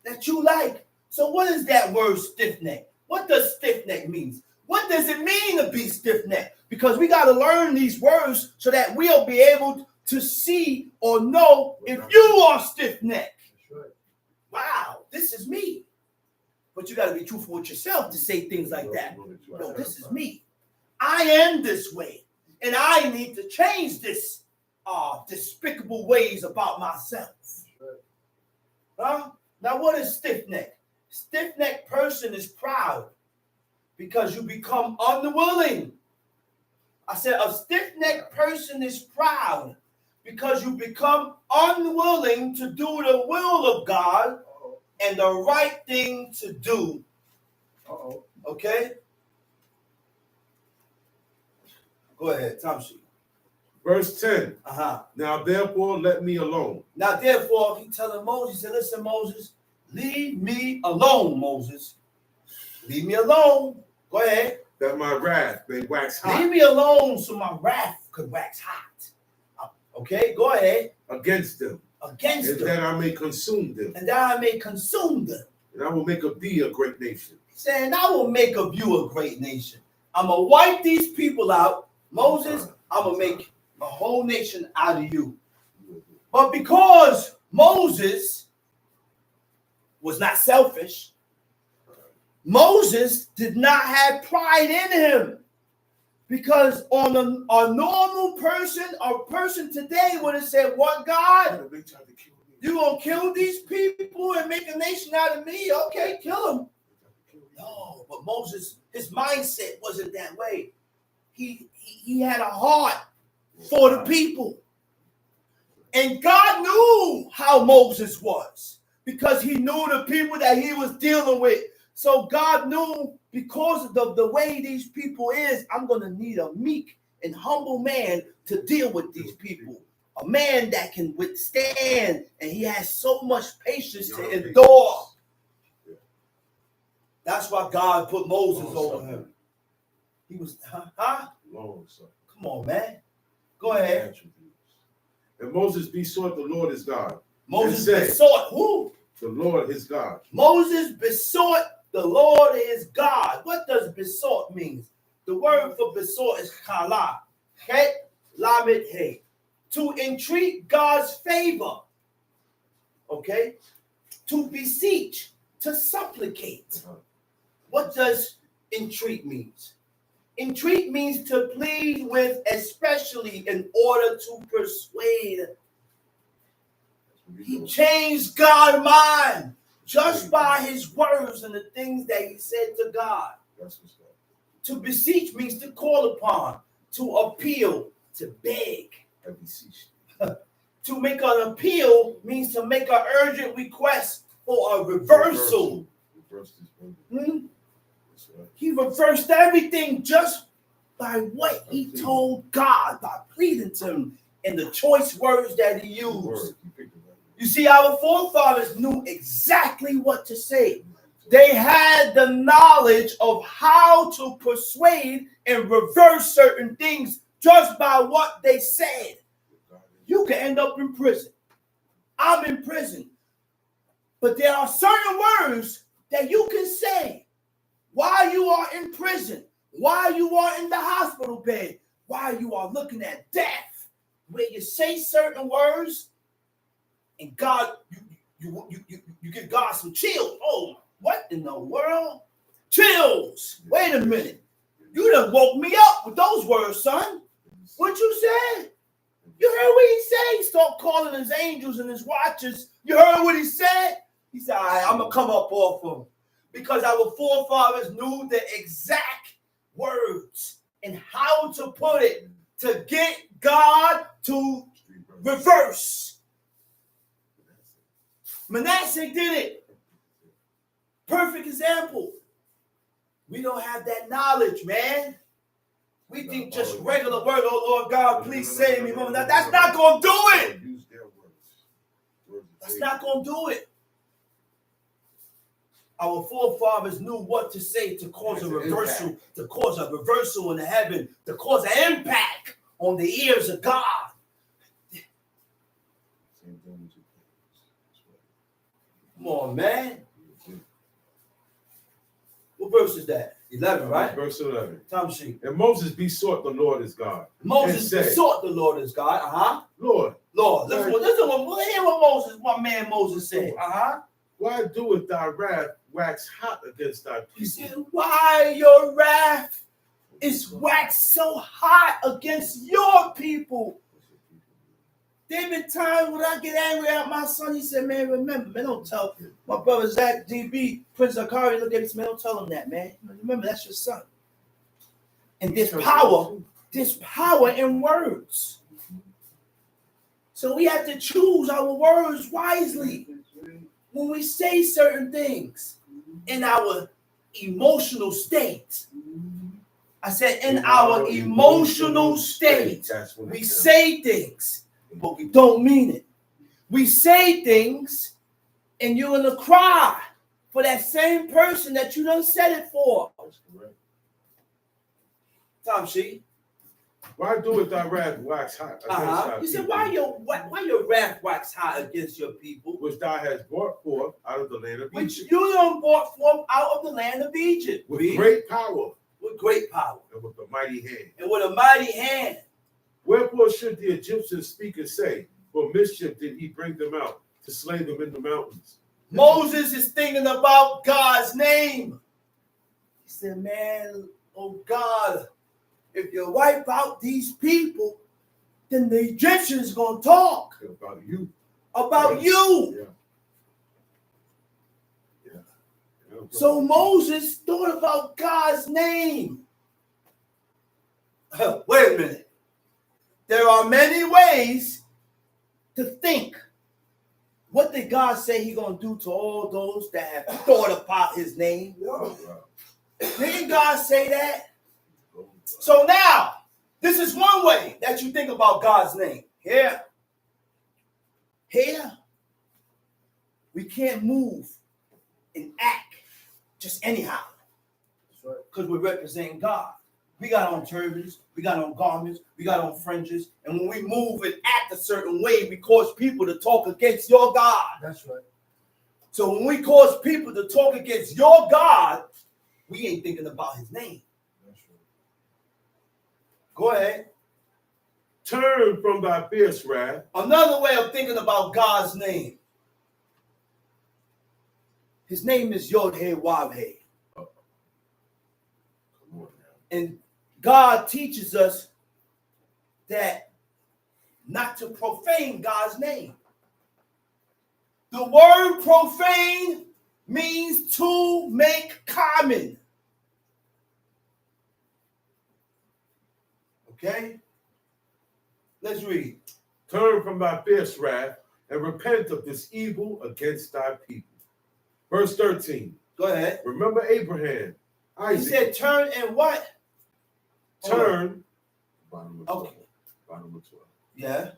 That you like. So what is that word stiff-neck? What does stiff-neck mean? What does it mean to be stiff-necked? Because we got to learn these words so that we'll be able to see or know if you are stiff-necked. That's right. Wow, this is me. But you got to be truthful with yourself to say things like that. No, this is me. I am this way. And I need to change this despicable ways about myself. Huh? Now, what is stiff-necked? Stiff-necked person is proud because you become unwilling. I said a stiff-necked person is proud because you become unwilling to do the will of God and the right thing to do. Uh-oh. Okay? Go ahead, Tom sheet. Verse 10. Uh-huh. Now therefore let me alone. Now, therefore, he telling Moses, he said, listen, Moses, leave me alone, Moses. Leave me alone. Go ahead. That my wrath may wax hot Leave me alone so my wrath could wax hot. Okay, go ahead. against them, Against and them. that I may consume them. And that I may consume them. And I will make of thee a great nation. Saying, I will make of you a great nation. I'm going to wipe these people out. Moses, I'm going to make a whole nation out of you. But because Moses was not selfish, Moses did not have pride in him. Because on a normal person, a person today would have said, what, God? They tried to kill me. You going to kill these people and make a nation out of me? Okay, kill them. No, but Moses, his mindset wasn't that way. He had a heart for the people. And God knew how Moses was because he knew the people that he was dealing with. So God knew because of the way these people is, I'm going to need a meek and humble man to deal with these people. A man that can withstand and he has so much patience to endure. That's why God put Moses over him. He was, Long suffering. Come on, man. Go ahead. And Moses besought the Lord his God. Moses said, besought who? The Lord his God. Moses besought the Lord his God. What does besought mean? The word for besought is kala. Het lamed he. To entreat God's favor. Okay? To beseech. To supplicate. What does entreat mean? Entreat means to plead with, especially in order to persuade. He changed God's mind just by his words and the things that he said to God. That's what's up. To beseech means to call upon, to appeal, to beg. I beseech. To make an appeal means to make an urgent request for a reversal. Reverse this burden. That's right. He reversed everything just by what he told God, by pleading to him in the choice words that he The word, used. you picked it right. You see, our forefathers knew exactly what to say. They had the knowledge of how to persuade and reverse certain things just by what they said. You can end up in prison. I'm in prison. But there are certain words that you can say while you are in prison, while you are in the hospital bed, while you are looking at death, where you say certain words and God, you give God some chills. Oh, what in the world? chills. Wait a minute. You done woke me up with those words, son. What you said? You heard what he said? He started calling his angels and his watchers. You heard what he said? He said, all right, I'm going to come up off them. Because our forefathers knew the exact words and how to put it to get God to reverse. Manasseh did it. Perfect example. We don't have that knowledge, man. We think just regular word, oh Lord God, please save me. That's not going to do it. That's not going to do it. Our forefathers knew what to say to cause a reversal, to cause a reversal in the heaven, to cause an impact on the ears of God. Come on, man. What verse is that? 11, right? Verse 11. Time sheet. And Moses besought the Lord his God. Moses besought the Lord his God. Lord. Listen what Moses, my man Moses said. Why doeth thy wrath wax hot against thy people? He said, why your wrath is waxed so hot against your people? There been times when I get angry at my son. He said, man, remember, man, don't tell my brother Zach DB, Prince Akari, look at this, man, don't tell him that, man. Remember, that's your son. And there's power in words. So we have to choose our words wisely when we say certain things in our emotional state. I said in our emotional state, we say things, but we don't mean it. We say things and you're going to cry for that same person that you done said it for. That's correct. Tom Shee. Why doeth thy wrath wax hot against thy You said, people? why your wrath wax hot against your people? Which thou hast brought forth out of the land of Which Egypt. you done brought forth out of the land of Egypt. With great power. With great power. And with a mighty hand. And with a mighty hand. Wherefore should the Egyptians speak and say, for mischief did he bring them out to slay them in the mountains? Moses is thinking about God's name. He said, man, oh God, if you wipe out these people, then the Egyptians going to talk about you. About you. Yeah. So Moses thought about God's name. Wait a minute. There are many ways to think. What did God say He's going to do to all those that have thought about His name? Didn't God say that? So now, this is one way that you think about God's name. Here, we can't move and act just anyhow. Because we're representing God. We got on turbans, we got on garments, we got on fringes, and when we move and act a certain way, we cause people to talk against your God. That's right. So when we cause people to talk against your God, we ain't thinking about His name. That's right. Go ahead. Turn from thy fierce wrath. Another way of thinking about God's name. His name is Yod-Heh-Wav-Heh. And God teaches us that not to profane God's name. The word profane means to make common. Okay? Let's read. Turn from thy fierce wrath and repent of this evil against thy people. Verse 13. Go ahead. Remember Abraham, Isaac. He said turn and what? Turn. Okay. Bottom of 12. Yeah.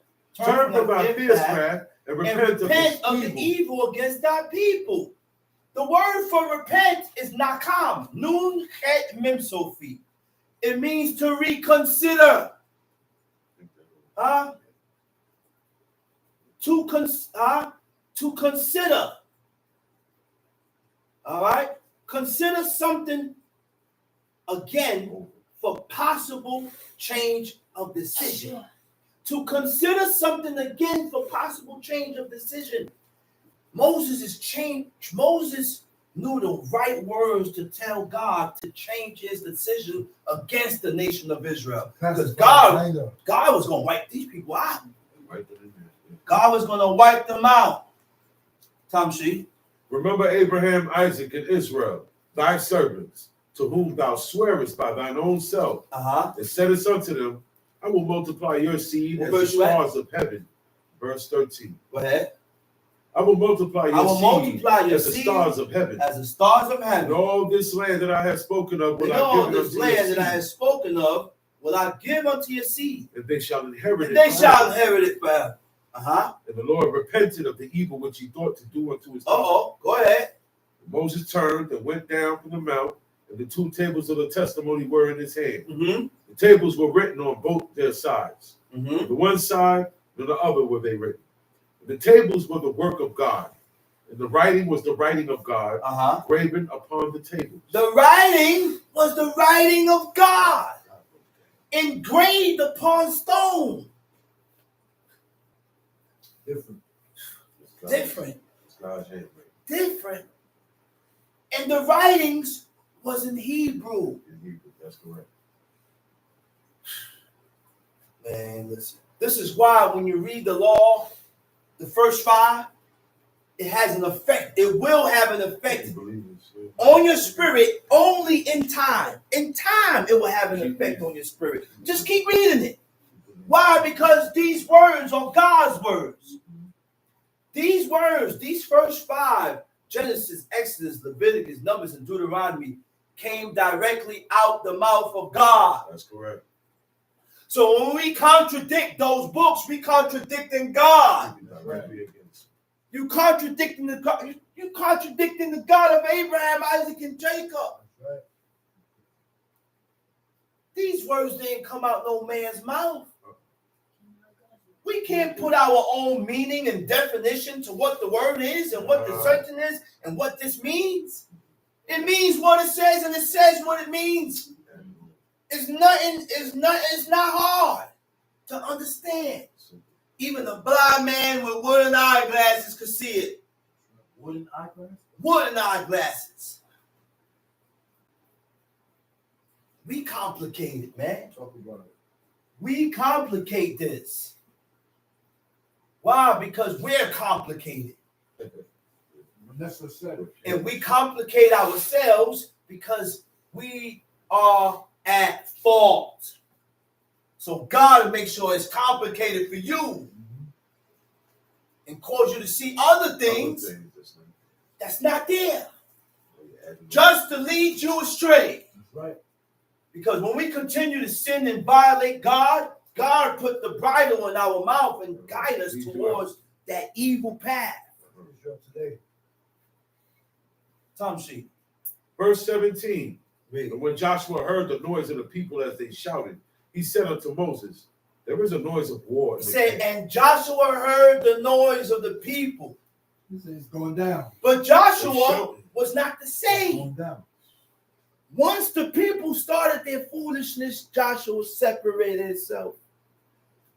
Turn from thy fierce wrath and repent of the evil against thy people. The word for repent is nakam. Nun het mem sofi. It means to reconsider. To consider. All right? Consider something again for possible change of decision. To consider something again for possible change of decision. Moses knew the right words to tell God to change his decision against the nation of Israel. Because God was going to wipe these people out. God was going to wipe them out. Tamshi. Remember Abraham, Isaac, and Israel, thy servants, to whom thou swearest by thine own self, and saidest unto them, I will multiply your seed as the stars of heaven. Verse 13. Go ahead. I will multiply your seed as the stars of heaven. As the stars of heaven. And all this land that I have spoken of will I give unto your seed. That I have spoken of will I give unto your seed. And they shall inherit it. They shall inherit it forever. And the Lord repented of the evil which he thought to do unto his people. Go ahead. And Moses turned and went down from the mount, and the 2 tables of the testimony were in his hand. The tables were written on both their sides. On the one side and the other were they written. The tables were the work of God, and the writing was the writing of God, graven upon the tables. The writing was the writing of God, engraved upon stone. Different. Different. And the writings was in Hebrew. That's correct. Man, listen. This is why when you read the law, the first 5, it has an effect. It will have an effect on your spirit only in time. In time, it will have an effect on your spirit. Just keep reading it. Why? Because these words are God's words. These words, these first 5, Genesis, Exodus, Leviticus, Numbers, and Deuteronomy, came directly out the mouth of God. That's correct. So when we contradict those books, we contradicting God. You contradicting the God. You contradicting the God of Abraham, Isaac, and Jacob. Right. These words didn't come out no man's mouth. We can't put our own meaning and definition to what the word is and what the sentence is and what this means. It means what it says, and it says what it means. It's not hard to understand. Even a blind man with wooden eyeglasses could see it. Wooden eyeglasses? Wooden eyeglasses. We complicate it, man. Talk about it. We complicate this. Why? Because we're complicated. Vanessa said it. And we complicate ourselves because we are at fault. So God will make sure it's complicated for you and cause you to see other things that's not there. Just to lead you astray. That's right. Because when we continue to sin and violate God, God put the bridle in our mouth and guide us towards that evil path. Today. Tom sheet. Verse 17. Read. And when Joshua heard the noise of the people as they shouted, he said unto Moses, there is a noise of war. He said, and Joshua heard the noise of the people. He said it's going down. But Joshua was not the same. Going down. Once the people started their foolishness, Joshua separated himself.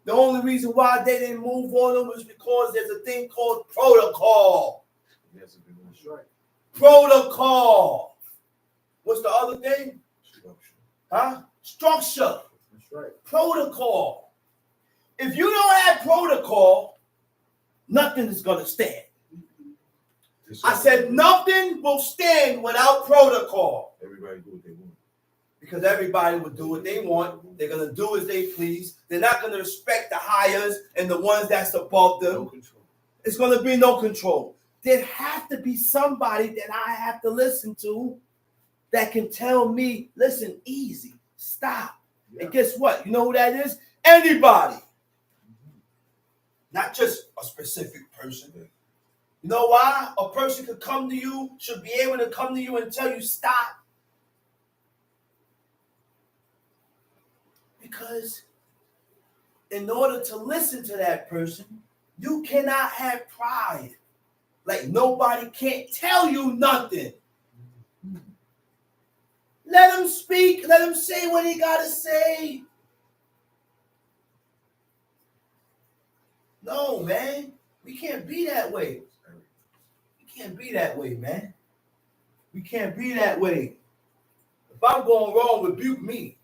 The only reason why they didn't move on them was because there's a thing called protocol. That's right. Protocol. What's the other thing? Structure. That's right. Protocol. If you don't have protocol, nothing is going to stand. I said nothing will stand without protocol. Everybody do what they want. Because everybody will do what they want. They're going to do as they please. They're not going to respect the hires and the ones that's above them. No control. It's going to be no control. There has to be somebody that I have to listen to that can tell me, listen, easy, stop. Yeah. And guess what? You know who that is? Anybody. Not just a specific person. You know why? A person could come to you, should be able to come to you and tell you stop. Because in order to listen to that person, you cannot have pride. Like nobody can't tell you nothing. Let him speak. Let him say what he got to say. No, man. We can't be that way. We can't be that way, man. We can't be that way. If I'm going wrong, rebuke me.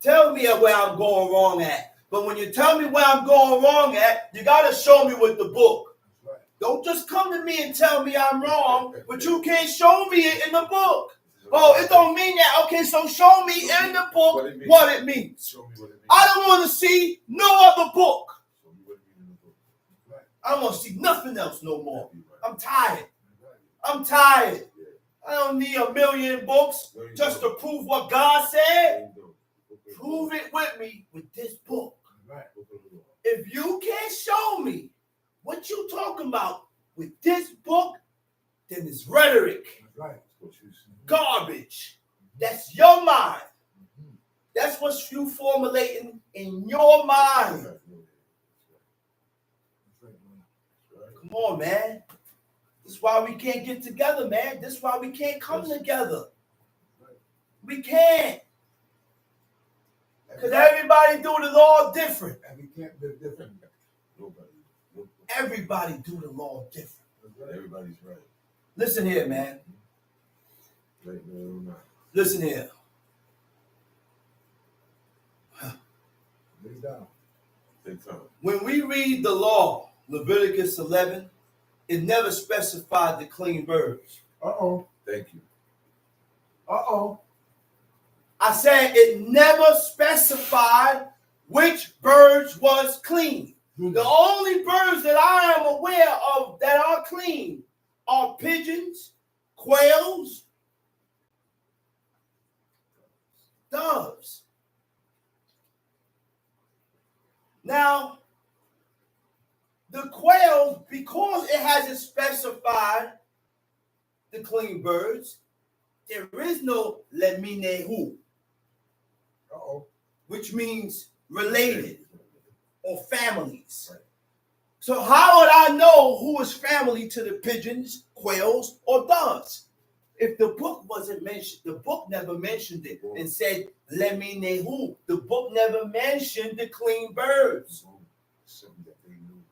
Tell me where I'm going wrong at. But when you tell me where I'm going wrong at, you got to show me with the book. Right. Don't just come to me and tell me I'm wrong, but you can't show me it in the book. Oh, it don't mean that. Okay, so show me in the book what it means. Show me what it means. I don't want to see no other book. Show me what it means in the book. Right. I don't want to see nothing else no more. Right. I'm tired. Right. I'm tired. I don't need a million books No, you just don't. to prove what God said. There you go. Prove it with me with this book. Right. If you can't show me what you talking about with this book, then it's rhetoric, That's right. What you see. garbage. That's your mind. That's what you formulating in your mind. That's right, man. Come on, man. This is why we can't get together, man. This is why we can't come together. We can't. Because everybody do the law different. And we can't live different. Nobody. Everybody do the law different. That's right. Everybody's right. Listen here, man. Right, no, not. Listen here. Lay down. Take time. When we read the law, Leviticus 11, it never specified the clean birds. Uh-oh. Thank you. Uh-oh. I said it never specified which birds was clean. The only birds that I am aware of that are clean are pigeons, quails, doves. Now, the quail, because it hasn't specified the clean birds, there is no leminehu, Uh-oh. which means related or families. So how would I know who is family to the pigeons, quails, or doves? If the book wasn't mentioned, the book never mentioned it and said leminehu. The book never mentioned the clean birds. Something that they knew.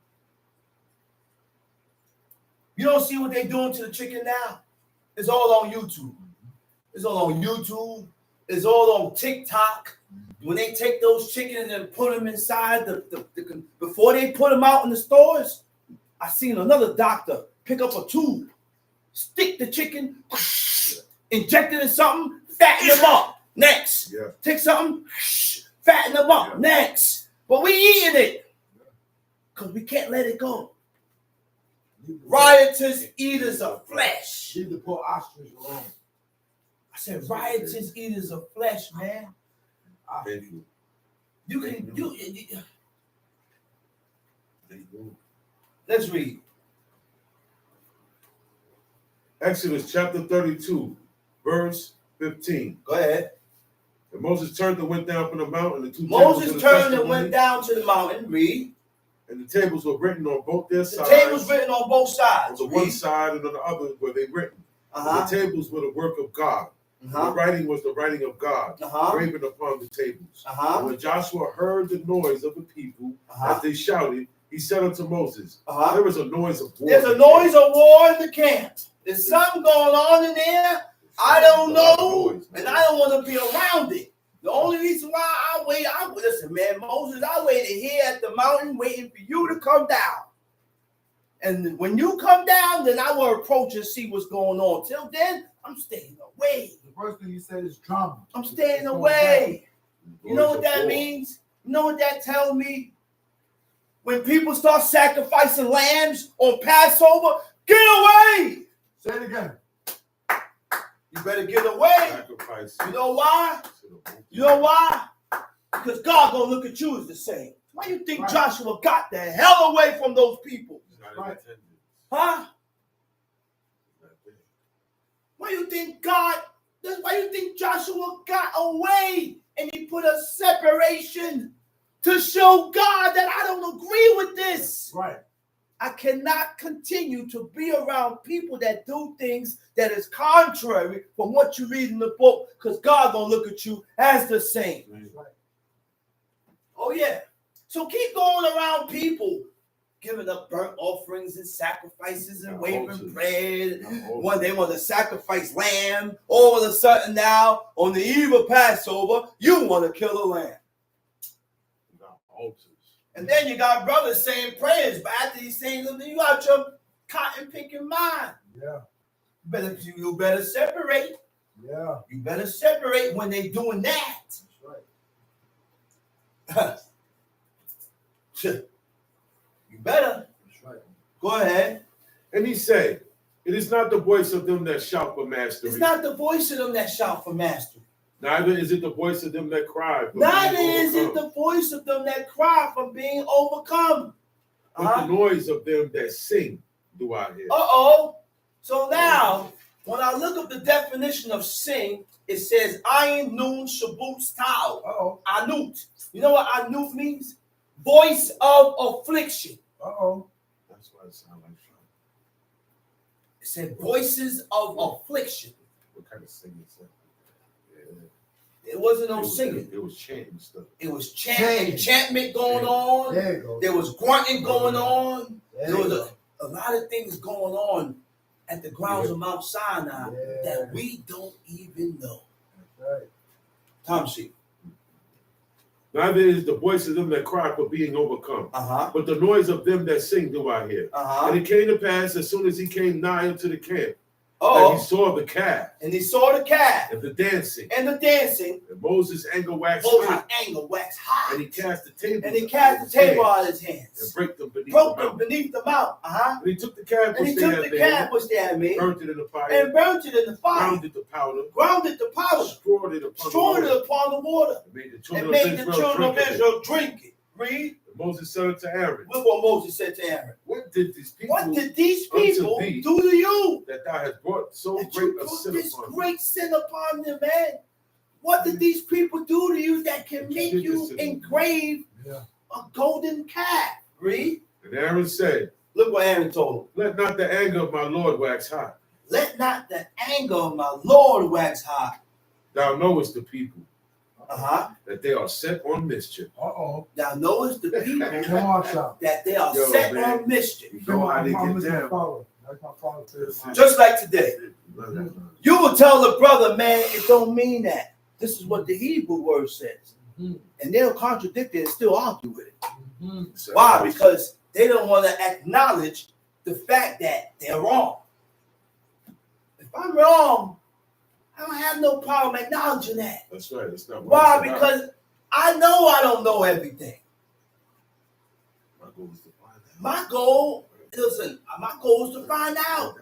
You don't see what they're doing to the chicken now? It's all on YouTube. It's all on YouTube. It's all on TikTok. When they take those chickens and put them inside before they put them out in the stores, I seen another doctor pick up a tube, stick the chicken, inject it in something, fatten them up. Next. Yeah. Take something, fatten them up. Yeah. Next. But we eating it because we can't let it go. Riotous eaters of flesh. Leave the poor ostrich alone. I said riotous eaters of flesh, man. Thank you. You can you. They knew. Let's read. Exodus chapter 32, verse 15. Go ahead. And Moses turned and went down from the mountain. The two Moses tables of the turned and testimony, went down to the mountain. Read. and the tables were written on both their The sides. tables written on both On sides. the one side and on the other were they written. Uh-huh. The tables were the work of God. The Uh-huh. writing was the writing of God, Uh-huh. graven upon the tables. And Uh-huh. when Joshua heard the noise of the people Uh-huh. as they shouted, he said unto Moses, Uh-huh. there was a noise of war. There's a noise of war in the camp. There's something going on in there. I don't know, and I don't want to be around it. The only reason why I listen, man, Moses, I waited here at the mountain waiting for you to come down. And when you come down, then I will approach and see what's going on. Till then, I'm staying away. The first thing you said is drama. I'm staying It's going away. You know Noise what of that war. means? You know what that tells me? When people start sacrificing lambs on Passover, get away. Say it again. You better get away. Sacrifice. You know why? You know why? Because God gonna look at you as the same. Why you think Right. Joshua got the hell away from those people? It's not in Right. attendance. Huh? It's not there. Why you think why you think Joshua got away and he put a separation to show God that I don't agree with this? Right. I cannot continue to be around people that do things that is contrary from what you read in the book, because God gonna look at you as the same. That's right. Oh yeah. So keep going around people giving up burnt offerings and sacrifices and Now, waving altars. bread. Now, altars. When they want to sacrifice lamb, all of a sudden now, on the eve of Passover, you want to kill a lamb. Now, altars. And then you got brothers saying prayers, but after he's saying them, you got your cotton picking mind. Yeah. You better separate. Yeah. You better separate when they doing that. That's right. You better. That's right. Go ahead. And he said, it is not the voice of them that shout for mastery. It's not the voice of them that shout for mastery. Neither is it the voice of them that cry. For Neither being is it overcome. the voice of them that cry for being overcome. But the noise of them that sing do I hear. Uh-oh. So now, when I look up the definition of sing, it says ayin nun shabut stau. Uh-oh. Anut. You know what anut means? Voice of affliction. Uh-oh. That's why it sounds like shouting. It said voices of affliction. What kind of singing is that? Yeah. It wasn't no It was- singing. It was chanting stuff. It was Chanting. enchantment going on. There you go. There was grunting going on. There There you was go. a lot of things going on at the grounds of Mount Sinai Yeah. that we don't even know. That's right. Tom sheep. Neither is the voice of them that cry for being overcome. Uh-huh. But the noise of them that sing do I hear. Uh-huh. And it came to pass as soon as he came nigh unto the camp, that Oh. he saw the calf And he saw the calf and the dancing. and the dancing. And Moses' anger waxed Moses' hot, anger waxed hot. and he cast the table. And he cast the table out of his and hands. break them beneath Broke the them mountain. beneath the mount. Uh-huh. And he took the calf And which he they took had the made, calf which they had made burnt it in the fire, and burnt it in the fire. ground it to powder, Ground it to powder. strawed it upon Stored the it water, upon the water. and made the And children made of the Israel children of drink of it. Israel drink it. Read. And Moses said unto Aaron, Look what Moses said to Aaron. what did these people What did these unto people thee do to you? that thou hast brought so That great you a put sin this upon me? great sin upon them, man. What did these people do to you that can That you make did you this to them. engrave Yeah. a golden calf? Read. And Aaron said, Look what Aaron told him. let not the anger of my Lord wax hot. Let not the anger of my Lord wax hot. Thou knowest the people, Uh-huh. that they are set on mischief. Uh-oh. Thou knowest the people Come on, son. that they are Yo, set man. on mischief. You know how they I'm get Mr. down. Father. That's my father says. Just like today. You will tell the brother, man, it don't mean that. This is what the Hebrew word says. Mhm. And they'll contradict it and still argue with it. Mhm. Why? Because they don't want to acknowledge the fact that they're wrong. If I'm wrong, I don't have no problem acknowledging that. That's right. It's not Why? it's about. Because I know I don't know everything. My goal is to find out. My goal is to find out.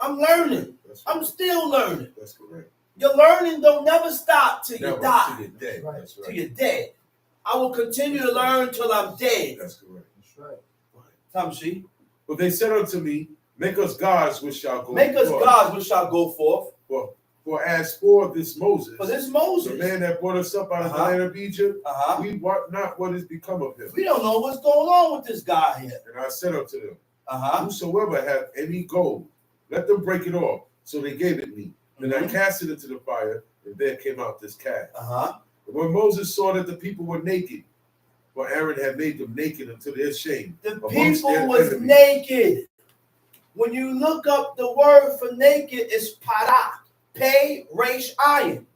I'm learning. That's I'm right. still learning. That's correct. Your learning don't never stop till you Never die. till you're dead. Right. That's Till right. you're dead. I will continue to learn till I'm dead. That's correct. That's right. Tamshi, But they said unto me, make us gods which shall go make us before gods which shall go forth. For as for this Moses, For this the Moses, man that brought us up out of the Uh-huh. land of Egypt, uh-huh. we wot not what is become of him. We don't know what's going on with this guy here. And I said unto them, Uh-huh. whosoever hath any gold, let them break it off. So they gave it me. Then I Mhm. cast it into the fire, and there came out this calf. Uh-huh. And when Moses saw that the people were naked, for Aaron had made them naked unto their shame. The amongst people their was enemies. naked. When you look up the word for naked, it's para, pay, resh, ayin.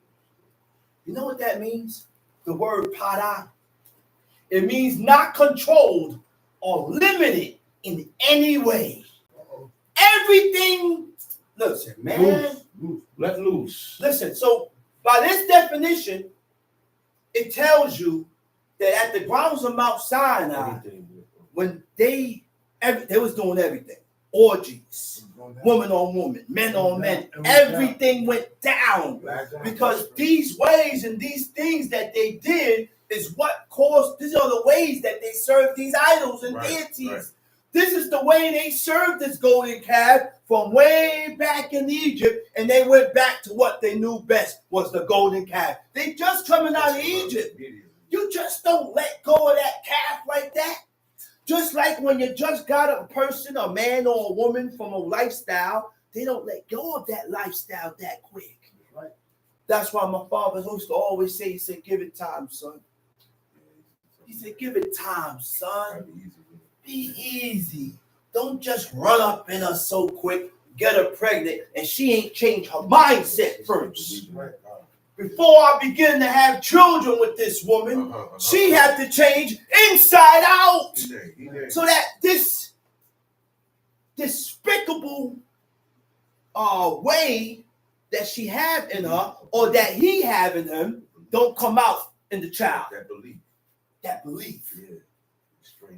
You know what that means? The word para. It means not controlled or limited in any way. Uh-oh. Everything, listen, man. Loose, loose, let loose. Listen, so by this definition, it tells you that at the grounds of Mount Sinai, Everything. when they was doing everything, orgies, woman on woman, men on men, everything went down because these ways and these things that they did is what caused. These are the ways that they served these idols and Right, deities. right. This is the way they served this golden calf from way back in Egypt, and they went back to what they knew best was the golden calf. They just coming out of Egypt. You just don't let go of that calf like that. Just like when you just got a person, a man or a woman from a lifestyle, they don't let go of that lifestyle that quick. Right. That's why my father used to always say, he said, give it time, son. He said, give it time, son. be easy. Don't just run up in her so quick, get her pregnant, and she ain't changed her mindset first. Before I begin to have children with this woman, she had to change inside out. So that this despicable way that she have in her, or that he have in him, don't come out in the child. That belief.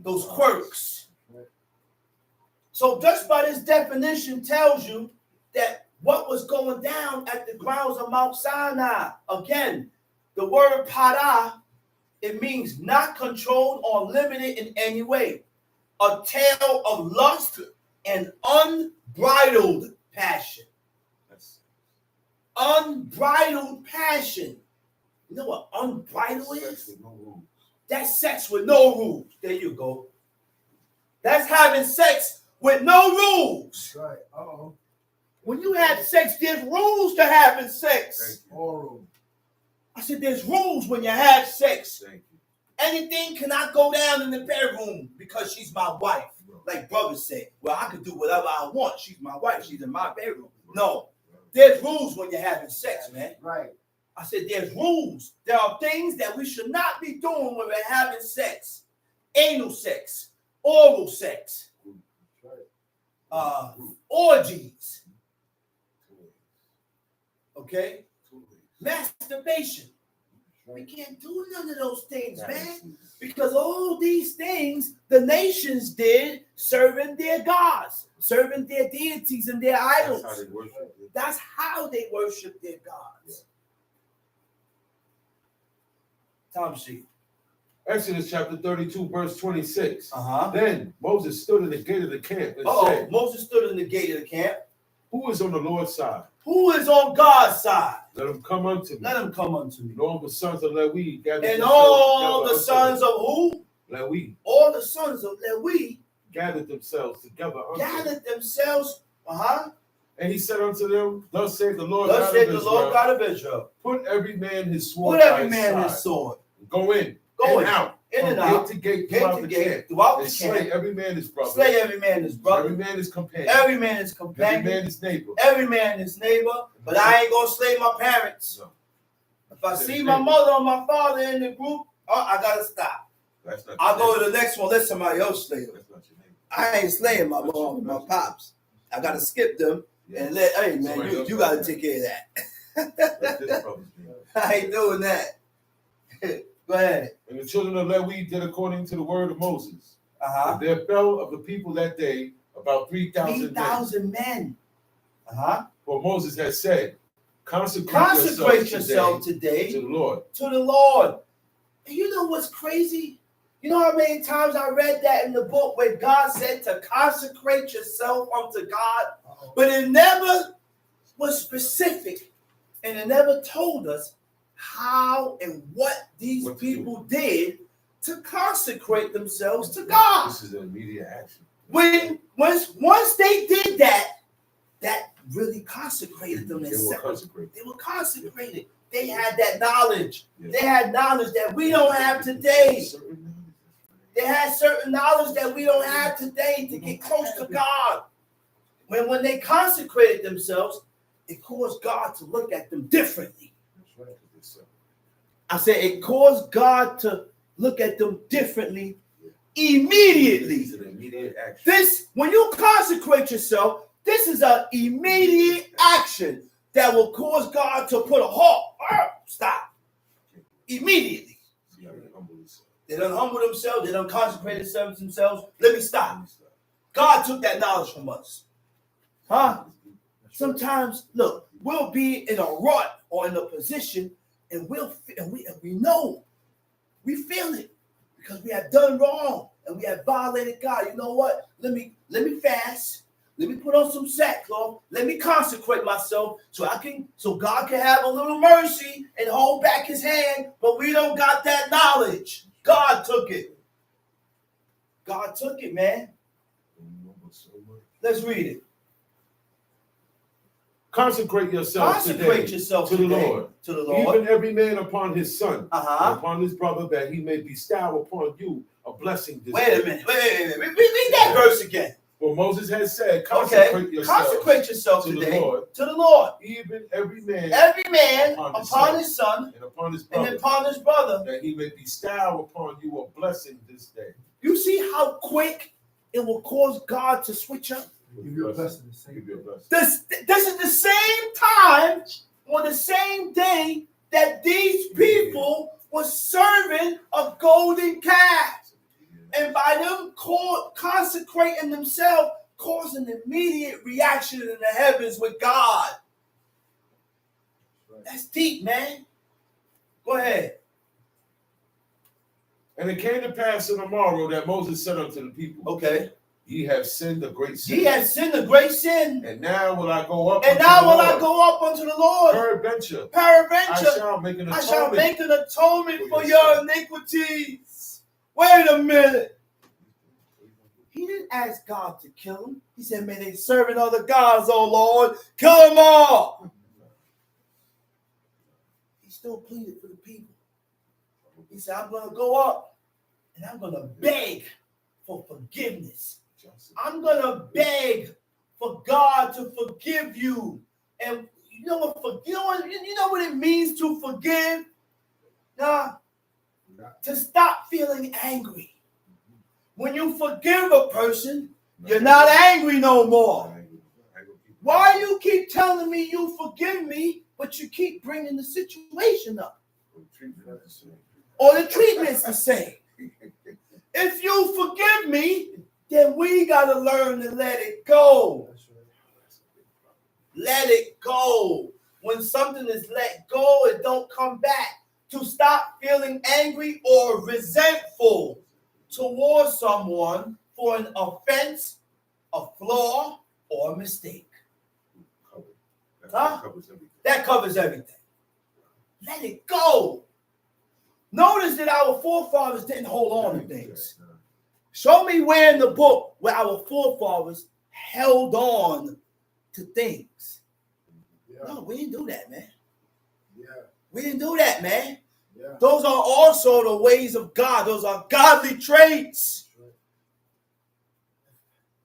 Those quirks. So just by this definition tells you that what was going down at the grounds of Mount Sinai. Again, the word para, it means not controlled or limited in any way. A tale of lust and unbridled passion. Unbridled passion. You know what unbridled is? That's sex with no rules. There you go. That's having sex with no rules. That's right. Uh-oh. When you have sex, there's rules to having sex. Oral. I said there's rules when you have sex. Anything cannot go down in the bedroom because she's my wife. Like brother said, well, I can do whatever I want. She's my wife. She's in my bedroom. No. There's rules when you're having sex, man. Right. I said there's rules. There are things that we should not be doing when we're having sex. Anal sex, oral sex, orgies. Okay? Masturbation. We can't do none of those things, man. Because all these things the nations did, serving their gods, serving their deities and their idols. That's how they worship their gods. Tom sheet. Exodus chapter 32, verse 26. Uh-huh. Then Moses stood in the gate of the camp and said, Moses stood in the gate of the camp. who is on the Lord's side? Who is on God's side? Let him come unto me. Let him come unto me. And all the sons of Levi gathered And themselves all the together sons unto of who? him. Levi All the sons of Levi gathered themselves together unto him. gathered themselves. And he said unto them, thus saith the Lord Thus God said of the Lord Israel, God of Israel. put every man his sword Put by every his man side. his sword. Go in, Go and in, out, in and from out, gate to gate gate throughout to the gate, camp, throughout and the slay camp. every man his brother, Slay every man his brother. every man his companion, Every man his every companion. man his neighbor. Every man his neighbor. But I ain't gonna slay my parents. No. If I see my mother or my father in the group, I gotta stop. That's not I'll your go neighbor. to the next one. Let somebody else slay them. That's not your neighbor. I ain't slaying my mom and my pops. I gotta skip them and let, hey man, Somebody else you got gotta that. take care of that. That's this brother's neighbor. I ain't doing that. Go ahead. And the children of Levi did according to the word of Moses. Uh-huh. And there fell of the people that day about 3,000 men. 3,000 men. Uh-huh. For Moses had said, consecrate yourself today to the Lord. to the Lord. And you know what's crazy? You know how many times I read that in the book where God said to consecrate yourself unto God? But it never was specific, and it never told us how and what these people did to consecrate themselves to God. This is an immediate action. Once they did that, that really consecrated them. They were consecrated. They were consecrated. They had that knowledge. Yeah. They had knowledge that we don't have today. They had certain knowledge that we don't have today to get close to God. When they consecrated themselves, it caused God to look at them differently. I said it caused God to look at them differently immediately. This is an immediate action. This, when you consecrate yourself, this is an immediate action that will cause God to put a halt. Stop. Immediately. They don't humble themselves. They don't consecrate themselves. Let me stop. God took that knowledge from us. Huh? Sometimes, look, we'll be in a rut or in a position, and we know, we feel it because we have done wrong and we have violated God. You know what? Let me fast. Let me put on some sackcloth. Let me consecrate myself so God can have a little mercy and hold back his hand. But we don't got that knowledge. God took it. God took it, man. Let's read it. Consecrate yourselves Consecrate today yourself to the today Lord. to the Lord. Even every man upon his son, and Uh-huh. upon his brother, that he may bestow upon you a blessing this Wait day. a minute. Wait. Read that verse again. For Moses has said, consecrate yourselves Consecrate yourself to today the Lord. to the Lord. Even every man Every man upon his upon son, his son and upon his and brother, upon his brother. that he may bestow upon you a blessing this day. You see how quick it will cause God to switch up? Give you a blessing the same Give you a day. blessing. This is the same time on the same day that these people were serving a golden calf. And by them consecrating themselves, causing an immediate reaction in the heavens with God. That's deep, man. Go ahead. And it came to pass on the morrow that Moses said unto the people, Okay. ye have sinned a great sin. Ye have sinned a great sin. And now will I go up And unto now the will Lord. I go up unto the Lord. Peradventure, I Peradventure, shall make an I atonement. shall make an atonement for for your your iniquities. Wait a minute. He didn't ask God to kill him. He said, may they serving other gods, oh Lord. Kill them all. He still pleaded for the people. He said, I'm going to go up and I'm going to beg for forgiveness. I'm going to beg for God to forgive you. And you know what it means to forgive? Nah, to stop feeling angry. When you forgive a person, you're not angry no more. Why you keep telling me you forgive me, but you keep bringing the situation up? Or the treatment's the same. If you forgive me, then we got to learn to let it go. Let it go. When something is let go, it don't come back. To stop feeling angry or resentful towards someone for an offense, a flaw, or a mistake. Huh? That covers everything. Let it go. Notice that our forefathers didn't hold on to things. Show me where in the book where our forefathers held on to things. Yeah. No, we didn't do that, man. Yeah. We didn't do that, man. Yeah. Those are also the ways of God. Those are godly traits.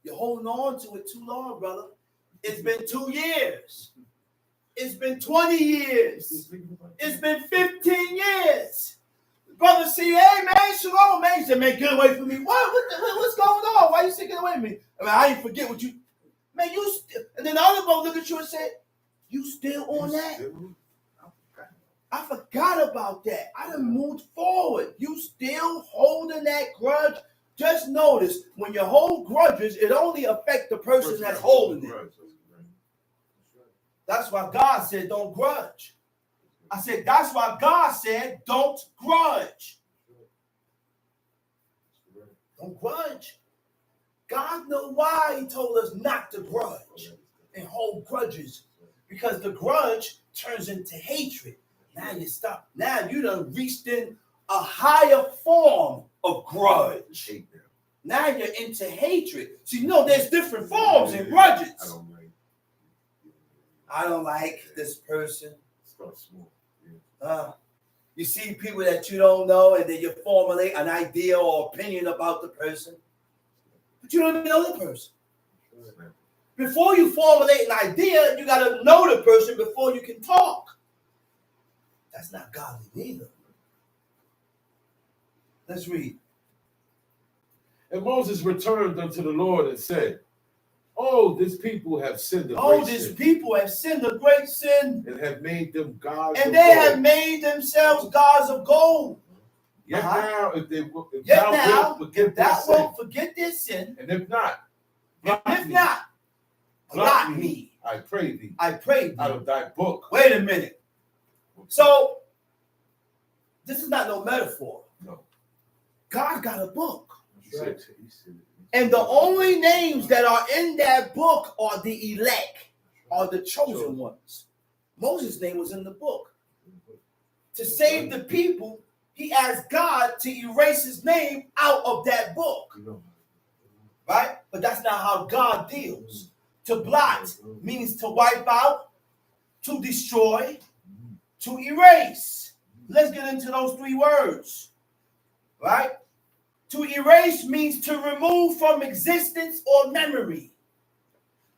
You're holding on to it too long, brother. It's been 2 years. It's been 20 years. It's been 15 years. Brother say, hey, man, shalom, man. He said, man, get away from me. What's going on? Why you say get away from me? I mean, I ain't forget what you... Man, you... And then the other brother looked at you and said, you still on that? I forgot about that. I done moved forward. You still holding that grudge? Just notice, when you hold grudges, it only affects the person that's holding it. That's why God said don't grudge. I said, that's why God said don't grudge. Don't grudge. God knows why he told us not to grudge and hold grudges. Because the grudge turns into hatred. Now you stop. Now you done reached in a higher form of grudge. Now you're into hatred. So you know there's different forms in grudges. I don't like this person. You see people that you don't know, and then you formulate an idea or opinion about the person, but you don't even know the person. Before you formulate an idea, you got to know the person before you can talk. That's not godly neither. Let's read. And Moses returned unto the Lord and said, oh, this people have sinned a Oh, great this sin, people have sinned a great sin, and have made them gods and of they gold. have made themselves gods of gold. Yet now, if Yet thou now, wilt forget if their thou sin, won't forget their sin, and if not, and blot if me, not, blot me, I pray thee, I pray thee. out of thy book. Wait a minute. So, this is not no metaphor. No. God got a book. He said, And the only names that are in that book are the elect, are the chosen ones. Moses' name was in the book. To save the people, he asked God to erase his name out of that book. Right? But that's not how God deals. To blot means to wipe out to destroy, to erase. Let's get into those three words, right? To erase means to remove from existence or memory.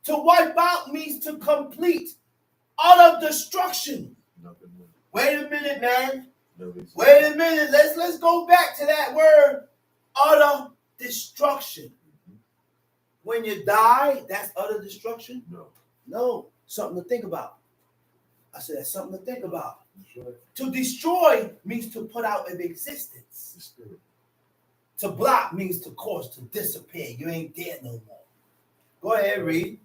To wipe out means to complete, utter destruction. Nothing more. Wait a minute, man. No reason. Wait a minute. Let's go back to that word, utter destruction. When you die, that's utter destruction? No. No, something to think about. I said that's something to think about. Sure. To destroy means to put out of existence. The spirit. To block means to cause to disappear. You ain't there no more. Go ahead, read.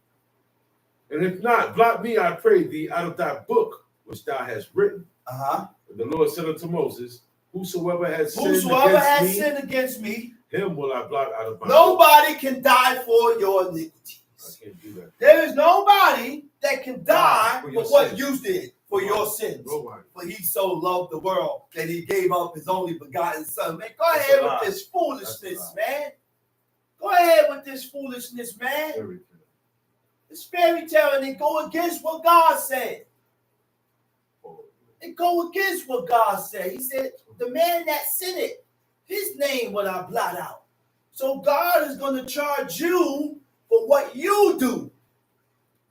And if not, blot me, I pray thee, out of thy book which thou hast written. Uh-huh. And the Lord said unto Moses, whosoever has sinned Whosoever against has me, sinned against me, him will I blot out of my book. nobody can die for your iniquities. I can't do that. There is nobody that can die For for your what sins. you did, for your sins. Nobody. For he so loved the world that he gave up his only begotten son. Man, go That's ahead a with lie. this foolishness, That's a man. Go ahead with this foolishness, man. Everything. It's fairy tale and it go against what God said. It go against what God said. He said, the man that sinned it, his name will I blot out. So God is going to charge you for what you do.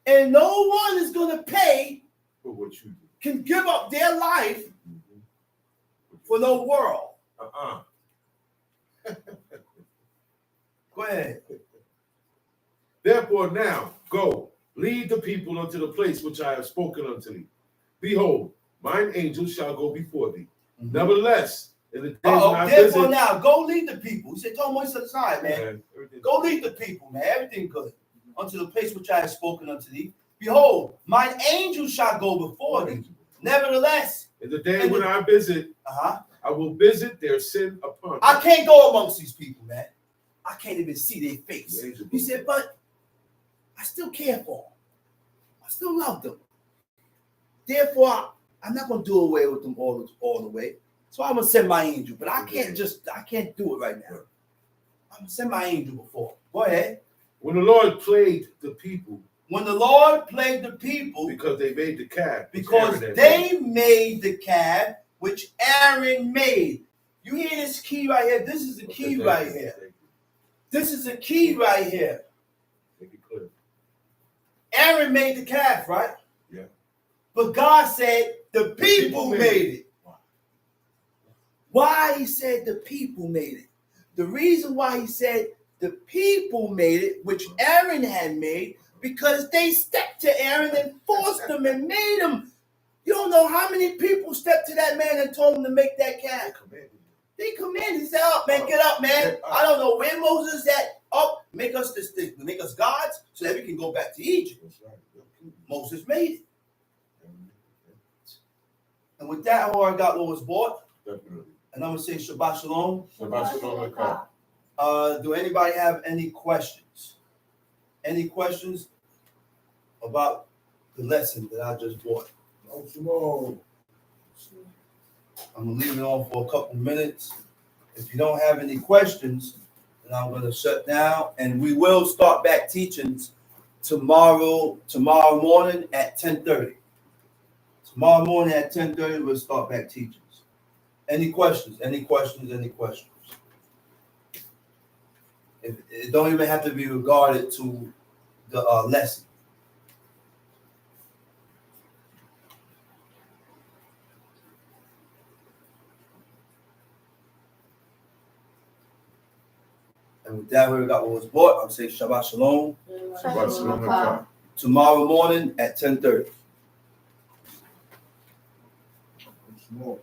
And no one is going to pay, For what you do. can give up their life for no world. Go ahead. Therefore now, go, lead the people unto the place which I have spoken unto thee. Behold, mine angels shall go before thee. Mhm. Nevertheless, in the day when I Therefore visit... now, go lead the people. He said, tell Moses aside, man. Man, everything- Go lead the people, man. Everything good. Unto the place which I have spoken unto thee. Behold, mine angels shall go before thee. Nevertheless, In the day when I visit, I will visit their sin upon them. I can't go amongst these people, man. I can't even see their face. The angel He goes. said, but I still care for them. I still love them. Therefore, I'm not going to do away with them all the way. So I'm going to send my angel. But I can't do it right now. I'm going to send my angel before. Go ahead. When the Lord plagued the people When the Lord plagued the people, because they made the calf, which because Aaron had they made the calf which Aaron made. You hear this key right here? This is the made. key Okay, right thank you, here. thank you. This is the key right here. Make it clear. Aaron made the calf, right? Yeah. But God said the people made it. Why he said the people made it? The reason why he said the people made it, which Aaron had made, because they stepped to Aaron and forced him and made him. You don't know how many people stepped to that man and told him to make that calf. They commanded. He said, up, man, get up, man. I don't know where Moses is at. Up, make us this thing, make us gods so that we can go back to Egypt. Moses made it. And with that, all I got what was bought. Definitely. And I'm going to say Shabbat Shalom. Shabbat Shalom Aleichem. Do anybody have any questions? Any questions about the lesson that I just bought? Oh, Shimon. I'm going to leave it on for a couple minutes. If you don't have any questions, then I'm going to shut down. And we will start back teachings tomorrow morning at 10:30. Tomorrow morning at 10:30, we'll start back teachings. Any questions? Any questions? Any questions? It don't even have to be regarded to the lesson. And with that, we got what was bought. I'm saying Shabbat Shalom. Shabbat Shalom Aleichem. Tomorrow morning at 10:30. Shimon.